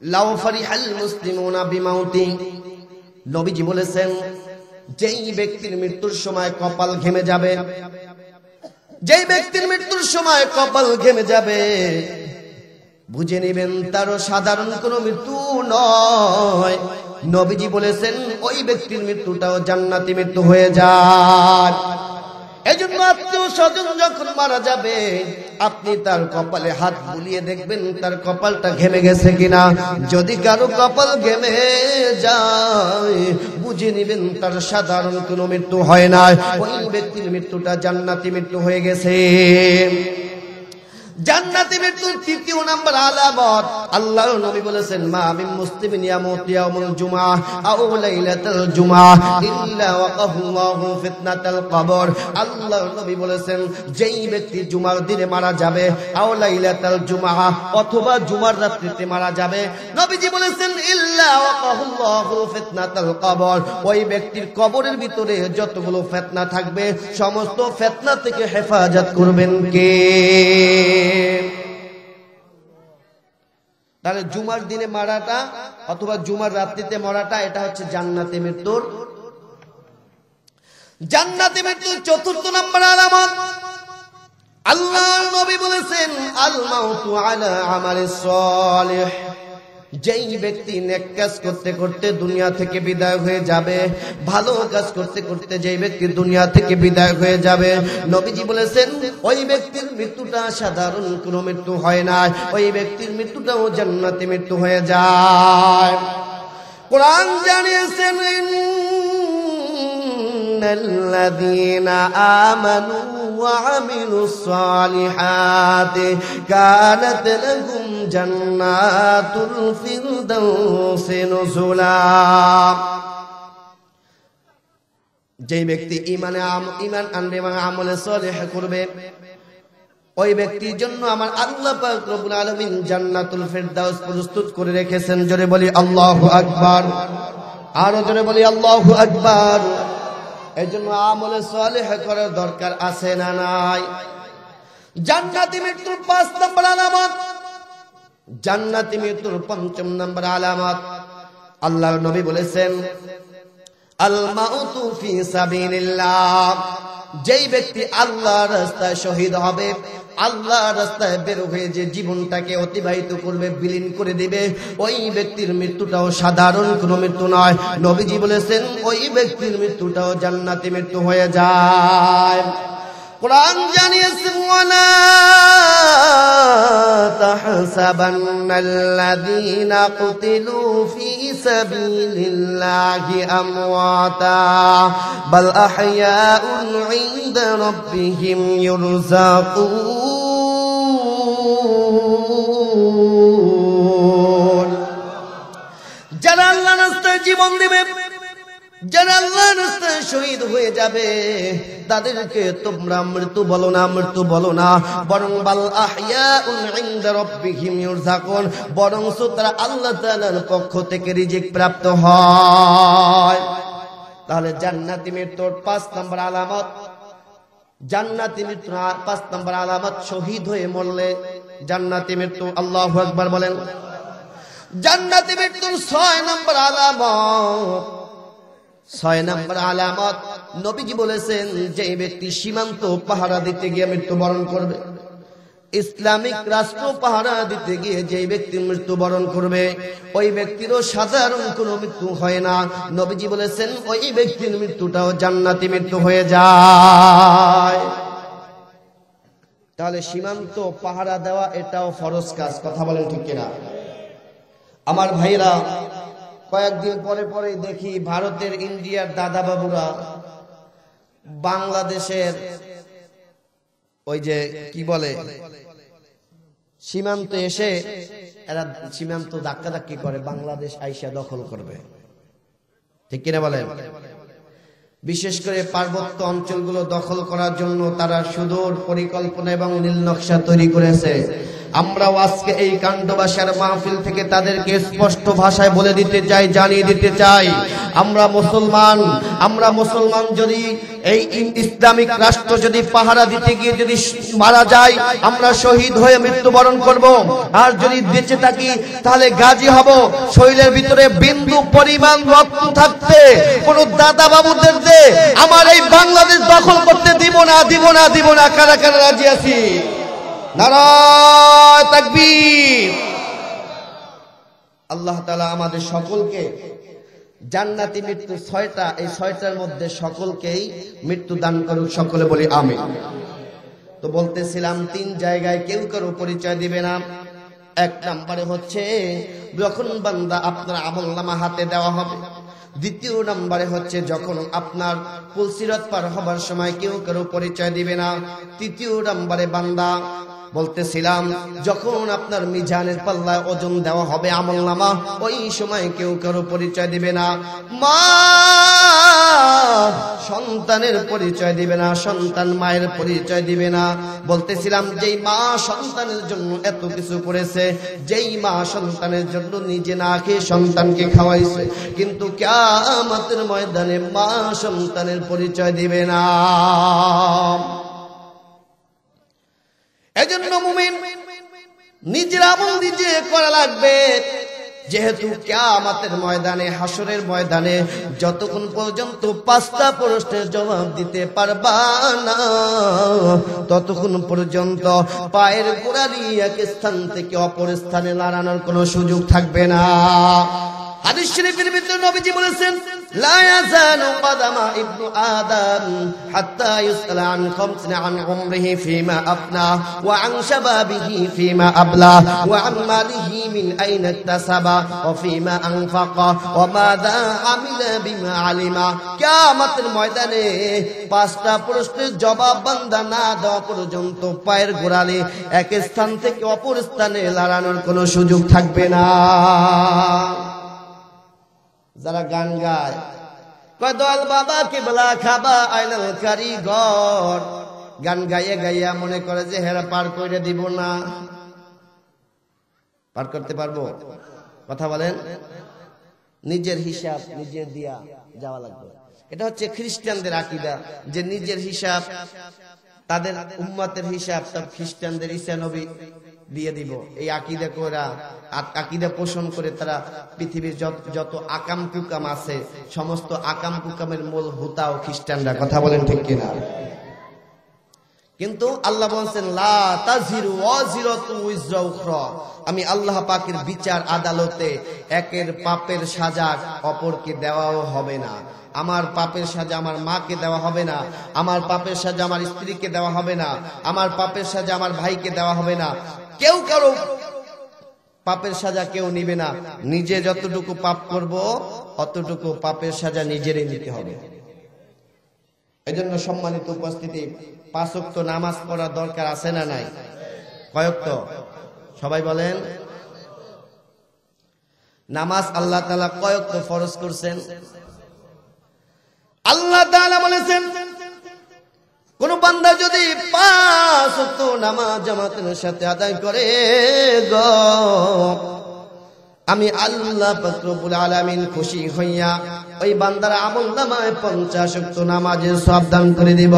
লাউ ফারিহাল মুসলিমুনা বিমাউতি, নবীজি বলেছেন যেই ব্যক্তির মৃত্যুর সময় কপাল ঘেমে যাবে, যেই ব্যক্তির মৃত্যুর সময় কপাল ঘেমে যাবে, বুঝে নেবেন তারও সাধারণ কোনো মৃত্যু নয়, নবীজি বলেছেন ওই ব্যক্তির মৃত্যুটাও জান্নাতি মৃত্যু হয়ে যায়। এজন্য আত্মীয় স্বজন যখন মারা যাবে আপনি তার কপালে হাত বুলিয়ে দেখবেন তার কপালটা ঘেমে গেছে কিনা। যদি কারো কপাল ঘেমে যায় বুঝে নেবেন তার সাধারণ কোনো মৃত্যু হয় না, ওই ব্যক্তির মৃত্যুটা জান্নাতি মৃত্যু হয়ে গেছে। জান্নাতি মৃত্যুর তৃতীয় নাম্বার আলামত আল্লাহর নবী বলেছেন মা মিন মুসলিমিন ইয়ামুতু ইয়াউমুল জুমআ আও লাইলাতুল জুমআ ইল্লা ওয়াকাহুল্লাহু ফিতনাতাল কবর। আল্লাহর নবী বলেছেন যেই ব্যক্তি জুমার দিনে মারা যাবে আও লাইলাতুল জুমআ অথবা জুমার রাত্রিতে মারা যাবে, নবীজি বলেছেন ইল্লা ওয়াকাহুল্লাহু ফিতনাতাল কবর, ওই ব্যক্তির কবরের ভিতরে যতগুলো ফিতনা থাকবে সমস্ত ফিতনা থেকে হেফাজত করবেন কে? তাহলে জুমার দিনে মারাটা অথবা জুমার রাত্রিতে মরাটা এটা হচ্ছে জান্নাতি মৃত্যুর চতুর্থ নম্বর আলামত। আল্লাহর নবী বলেছেন আল মাউতু আলা আমালিস সালিহ, যেই ব্যক্তি নেক কাজ করতে করতে দুনিয়া থেকে বিদায় হয়ে যাবে, ভালো কাজ করতে করতে যেই ব্যক্তি দুনিয়া থেকে বিদায় হয়ে যাবে, নবীজি বলেছেন ওই ব্যক্তির মৃত্যুটা সাধারণ কোনো মৃত্যু হয় না, ওই ব্যক্তির মৃত্যুটাও জান্নাতি মৃত্যু হয়ে যায়। কোরআন জানিয়েছেন ইন্নাল্লাযীনা আমানু وعملوا الصالحات كانت لهم جنات الفردوس نزلا। যে ব্যক্তি ঈমান আনবে এবং আমলে সালেহ করবে ওই ব্যক্তির জন্য আমার আল্লাহ পাক রব্বুল আলামিন জান্নাতুল ফিরদাউস প্রস্তুত করে রেখেছেন। জোরে বলি আল্লাহু আকবার, আরো জোরে বলি আল্লাহু আকবার। এই জন্য আমলে সালেহ করার দরকার আছে না নাই? জান্নাতি মৃত্যুর 5 নম্বর আলামত, জান্নাতি মৃত্যুর 5ম নম্বর আলামত আল্লাহর নবী বলেছেন আল মাউতু ফি সাবিলিল্লাহ, যেই ব্যক্তি আল্লাহর রাস্তায় শহীদ হবে, আল্লাহর রাস্তায় বের হয়ে যে জীবনটাকে অতিবাহিত করবে, বিলীন করে দিবে, ওই ব্যক্তির মৃত্যুটাও সাধারণ কোনো মৃত্যু নয়। নবীজি বলেছেন ওই ব্যক্তির মৃত্যুটাও জান্নাতি মৃত্যু হয়ে যায়। কোরআন জানিয়েছে ওয়ালা তাহসাবান্নাল্লাযীনা কুতিলু ফি সাবিলিল্লাহি আমওয়াতা বাল আহইয়াউন ইনদা রাব্বিহিম ইউরযাকুন। যারা আল্লাহর রাস্তায় জীবন দেবে, যারা আল্লাহর রাস্তায় শহীদ হয়ে যাবে, তাদেরকে তোমরা মৃত্যু বলো না, মৃত্যু বলো না, বরং বাল আহইয়াউন ইনদা রাব্বিহিম ইউরযাকুন, বরং তারা আল্লাহ তাআলার পক্ষ থেকে রিজিক প্রাপ্ত হয়। তাহলে জান্নাতি মৃত্যুর 5 নম্বর আলামত, জান্নাতি মৃত্যুর 5 নম্বর আলামত শহীদ হয়ে মরলে জান্নাতি মৃত্যু। আল্লাহু আকবার বলেন। জান্নাতি মৃত্যুর 6 নম্বর আলামত, 6 নম্বর আলামত নবীজি বলেছেন যে ব্যক্তি সীমান্ত পাহারা দিতে গিয়ে মৃত্যুবরণ করবে, ইসলামিক রাষ্ট্র পাহারা দিতে গিয়ে যে ব্যক্তি মৃত্যুবরণ করবে ওই ব্যক্তিরও সাধারণ কোনো মৃত্যু হয় না। নবীজি বলেছেন ওই ব্যক্তির মৃত্যুটাও জান্নাতি মৃত্যু হয়ে যায়। তাহলে সীমান্ত পাহারা দেওয়া এটাও ফরজ কাজ, কথা বলেন ঠিক কিনা? আমার ভাইরা, কয়েকদিন পরে পরে দেখি ভারতের ইন্ডিয়ার দাদা বাবুরা বাংলাদেশের ওই যে কি বলে সীমান্ত এসে এরা সীমান্ত ধাক্কাধাক্কি করে, বাংলাদেশ আইসা দখল করবে, ঠিক কিনা বলেন? বিশেষ করে পার্বত্য অঞ্চলগুলো দখল করার জন্য তারা সুদূর পরিকল্পনা এবং নীল নকশা তৈরি করেছে। আমরাও আজকে এই কাণ্ডবাসার মাহফিল থেকে তাদেরকে স্পষ্ট ভাষায় বলে দিতে চাই, জানিয়ে দিতে চাই, আমরা মুসলমান যদি এই ইসলামিক রাষ্ট্র যদি পাহারা দিতে গিয়ে যদি মারা যায় আমরা শহীদ হয়ে মৃত্যুবরণ করব, আর যদি বেঁচে থাকি তাহলে গাজী হব। শরীরের ভিতরে বিন্দু পরিমাণ রক্ত থাকতে কোন দাদা বাবুদের আমার এই বাংলাদেশ দখল করতে দিব না, দিব না, দিব না। কারা কারা রাজি আছি? নারায়ে তাকবীর। আল্লাহ তাআলা আমাদের সকলকে জান্নাতি মৃত্যু 6টা, এই 6টার মধ্যে সকলকেই মৃত্যু দান করুক, সকলে বলি আমিন। তো বলতেছিলাম 3 জায়গায় কেউ কারো পরিচয় দিবে না। 1 নম্বরে হচ্ছে যখন বান্দা আপনার আমলনামা হাতে দেওয়া হবে। 2 নম্বরে হচ্ছে যখন আপনার পুলসিরাত পার হবার সময় কেউ কারো পরিচয় দিবে না। 3 নম্বরে বান্দা বলতেছিলাম যখন আপনার মিজানের পাল্লায় ওজন দেওয়া হবে আমলনামা, ওই সময় কেউ কারো পরিচয় দিবে না। মা সন্তানের পরিচয় দিবে না, সন্তান মায়ের পরিচয় দিবে না। বলতেছিলাম যেই মা সন্তানের জন্য এত কিছু করেছে, যেই মা সন্তানের জন্য নিজে না খেয়ে সন্তানকে খাওয়াইছে, কিন্তু কিয়ামতের ময়দানে মা সন্তানের পরিচয় দিবে না। এজন্য মুমিন নিজের আমল নিজে করা লাগবে। যেহেতু কিয়ামতের ময়দানে, হাসরের ময়দানে যতক্ষণ পর্যন্ত 5টা প্রশ্নের জবাব দিতে পারবা না, ততক্ষণ পর্যন্ত পায়ের গোড়ালি এক স্থান থেকে অপর স্থানে লড়ানোর কোনো সুযোগ থাকবে না। হাদিস শরীফের ভিতরে নবীজি বলেছেন, লা ইয়াজালু কাদামা ইবনু আদম হাত্তা ইউসআলা আন খামসিন আন উমরিহি ফীমা আফনা ওয়া আন শাবাবিহি ফীমা আবলা ওয়া আন মালিহি মিন আইনা ইকতাসাবা ওয়া ফীমা আনফাকা ওয়া মাযা আমিলা বিমা আলিমা। কিয়ামতের ময়দানে 5টা প্রশ্নের জবাব বান্দা না দেওয়া পর্যন্ত পায়ের গোড়ালি এক স্থান থেকে অপর স্থানে লড়ানোর কোনো সুযোগ থাকবে না। যারা গান গায়, কয় দয়াল বাবা কেবলা খাবা আইনাল কারিগর, গান গাইয়ে গাইয়া মনে করে যে হেরা পার করে দিব না। পার করতে পারবো? কথা বলেন। নিজের হিসাব নিজের দিয়া যাওয়া লাগবে। এটা হচ্ছে খ্রিস্টানদের আকীদা, যে নিজের হিসাব, তাদের উম্মতের হিসাব সব খ্রিস্টানদের ঈসা নবী দিয়ে দিব। এই আকীদা করা, আকীদা পোষণ করে তারা পৃথিবীর যত আকাম কুকাম আছে, সমস্ত আকাম কুকামের মূল হুতাও খ্রিস্টানরা। কথা বলেন ঠিক কিনা? কিন্তু আল্লাহ বলেন, লা তাজিরু ওয়াজিরাতু উযরা উখরা, আমি আল্লাহ পাকের বিচার আদালতে একের পাপের সাজা অপরকে দেওয়াও হবে না। আমার পাপের সাজা আমার মাকে দেওয়া হবে না, আমার পাপের সাজা আমার স্ত্রীকে দেওয়া হবে না, আমার পাপের সাজা আমার ভাইকে দেওয়া হবে না। কেউ কারো পাপের সাজা কেউ নিবে না। নিজে যতটুকু পাপ করব অতটুকু পাপের সাজা নিজেরই নিতে হবে। এজন্য সম্মানিত উপস্থিতি, 5 ওয়াক্ত নামাজ পড়া দরকার আছে না নাই? কয় ওয়াক্ত? সবাই বলেন। নামাজ আল্লাহ তাআলা কয় ওয়াক্ত ফরজ করছেন? আল্লাহ তাআলা বলেছেন, কোন বান্দা যদি 5 ওয়াক্ত নামাজ জামাতের সাথে আদায় করে গো, আমি আল্লাহ পাক রব্বুল আলামিন খুশি হইয়া ওই বান্দার আমলনামায় 50 ওয়াক্ত নামাজের সওয়াব দান করে দিব।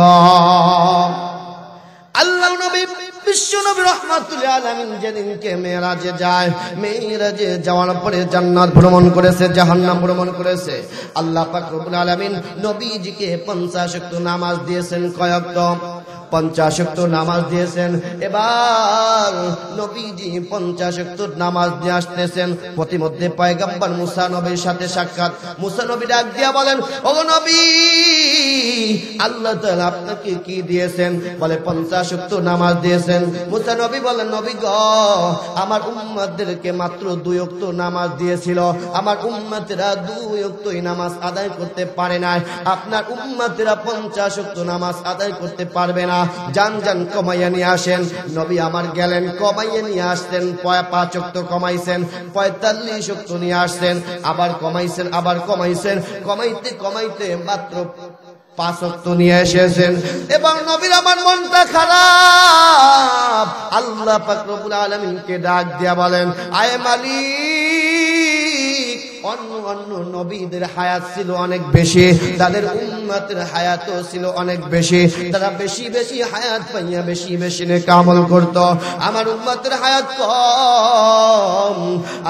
আল্লাহর নবী বিশ্ব নবী রাহমাতুল্লিল আলামিন যেদিনকে মেরাজে যায়, মেরাজে যাওয়ার পরে জান্নাত ভ্রমণ করেছে, জাহান্নাম ভ্রমণ করেছে। আল্লাহ পাক রব্বুল আলামিন নবীজিকে 50 ওয়াক্ত নামাজ দিয়েছেন। কয় ওয়াক্ত? 50 ওয়াক্ত নামাজ দিয়েছেন। এবার নবীজি 50 ওয়াক্ত নামাজ দিয়ে আসতেছেন। প্রতিমধ্যে পয়গম্বর মুসা নবীর সাথে সাক্ষাৎ। মুসা নবী ডাক দিয়া বলেন, ওগো নবী, আল্লাহ তাআলা আপনাকে কি দিয়েছেন? বলে 50 ওয়াক্ত নামাজ দিয়েছেন। মুসা নবী বলেন, নবী গো, আমার উম্মতদেরকে মাত্র 2 ওয়াক্ত নামাজ দিয়েছিল, আমার উম্মতেরা 2 ওয়াক্তই নামাজ আদায় করতে পারে না, আপনার উম্মতেরা 50 ওয়াক্ত নামাজ আদায় করতে পারবে না। যান যান কমাইয়া নিয়ে আসেন। নবী আমার গেলেন, কমাইয়া নিয়ে আসতেন। 5 ওয়াক্ত কমাইছেন, 45 ওয়াক্ত নিয়ে আসছেন, আবার কমাইছেন, আবার কমাইছেন, কমাইতে কমাইতে মাত্র 5 ওয়াক্ত নিয়ে এসেছেন। এবং নবীর আমার মনটা খারাপ। আল্লাহ পাক রব্বুল আলামিনকে ডাক দিয়া বলেন, আয় মালিক, অন্য নবীদের হায়াত ছিল অনেক বেশি, তাদের উম্মতের হায়াতও ছিল অনেক বেশি, তারা বেশি বেশি হায়াত পাইয়া বেশি বেশি নেক আমল করত। আমার উম্মতের হায়াত কম,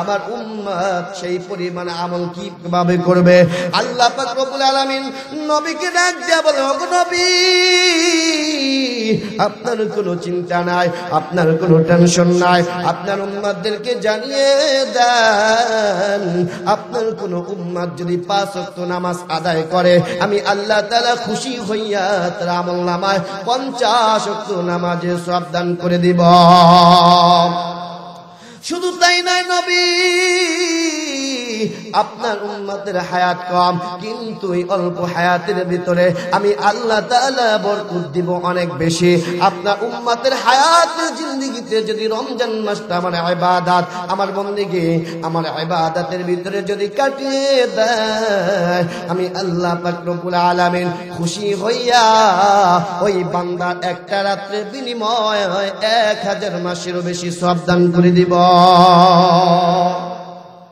আমার উম্মত সেই পরিমাণ আমল কিভাবে করবে? আল্লাহ পাক রব্বুল আলামিন নবীকে ডাক দিয়া বলে, ওগো নবী, আপনার কোনো চিন্তা নাই, আপনার কোনো টেনশন নাই, আপনার উম্মতদেরকে জানিয়ে দেন আপনার কোন উম্মত যদি 5 ওয়াক্ত নামাজ আদায় করে, আমি আল্লাহ তাআলা খুশি হইয়া তার আমলনামায় 50 ওয়াক্ত নামাজের সওয়াব দান করে দিব। শুধু তাই নয় নবী, আপনার উম্মতের হায়াত কম, কিন্তু এই অল্প হায়াতের ভিতরে আমি আল্লাহ তাআলা বরকত দিব অনেক বেশি। আপনার উম্মতের হায়াতের জিন্দেগিতে যদি রমজান মাসটা আমার ইবাদত, আমার বন্দেগী, আমার ইবাদতের ভিতরে যদি কাটিয়ে দেয়, আমি আল্লাহ পাক রব্বুল আলামিন খুশি হইয়া ওই বান্দার একটা রাত্রের বিনিময়ে 1000 মাসেরও বেশি সওয়াব দান করে দিব।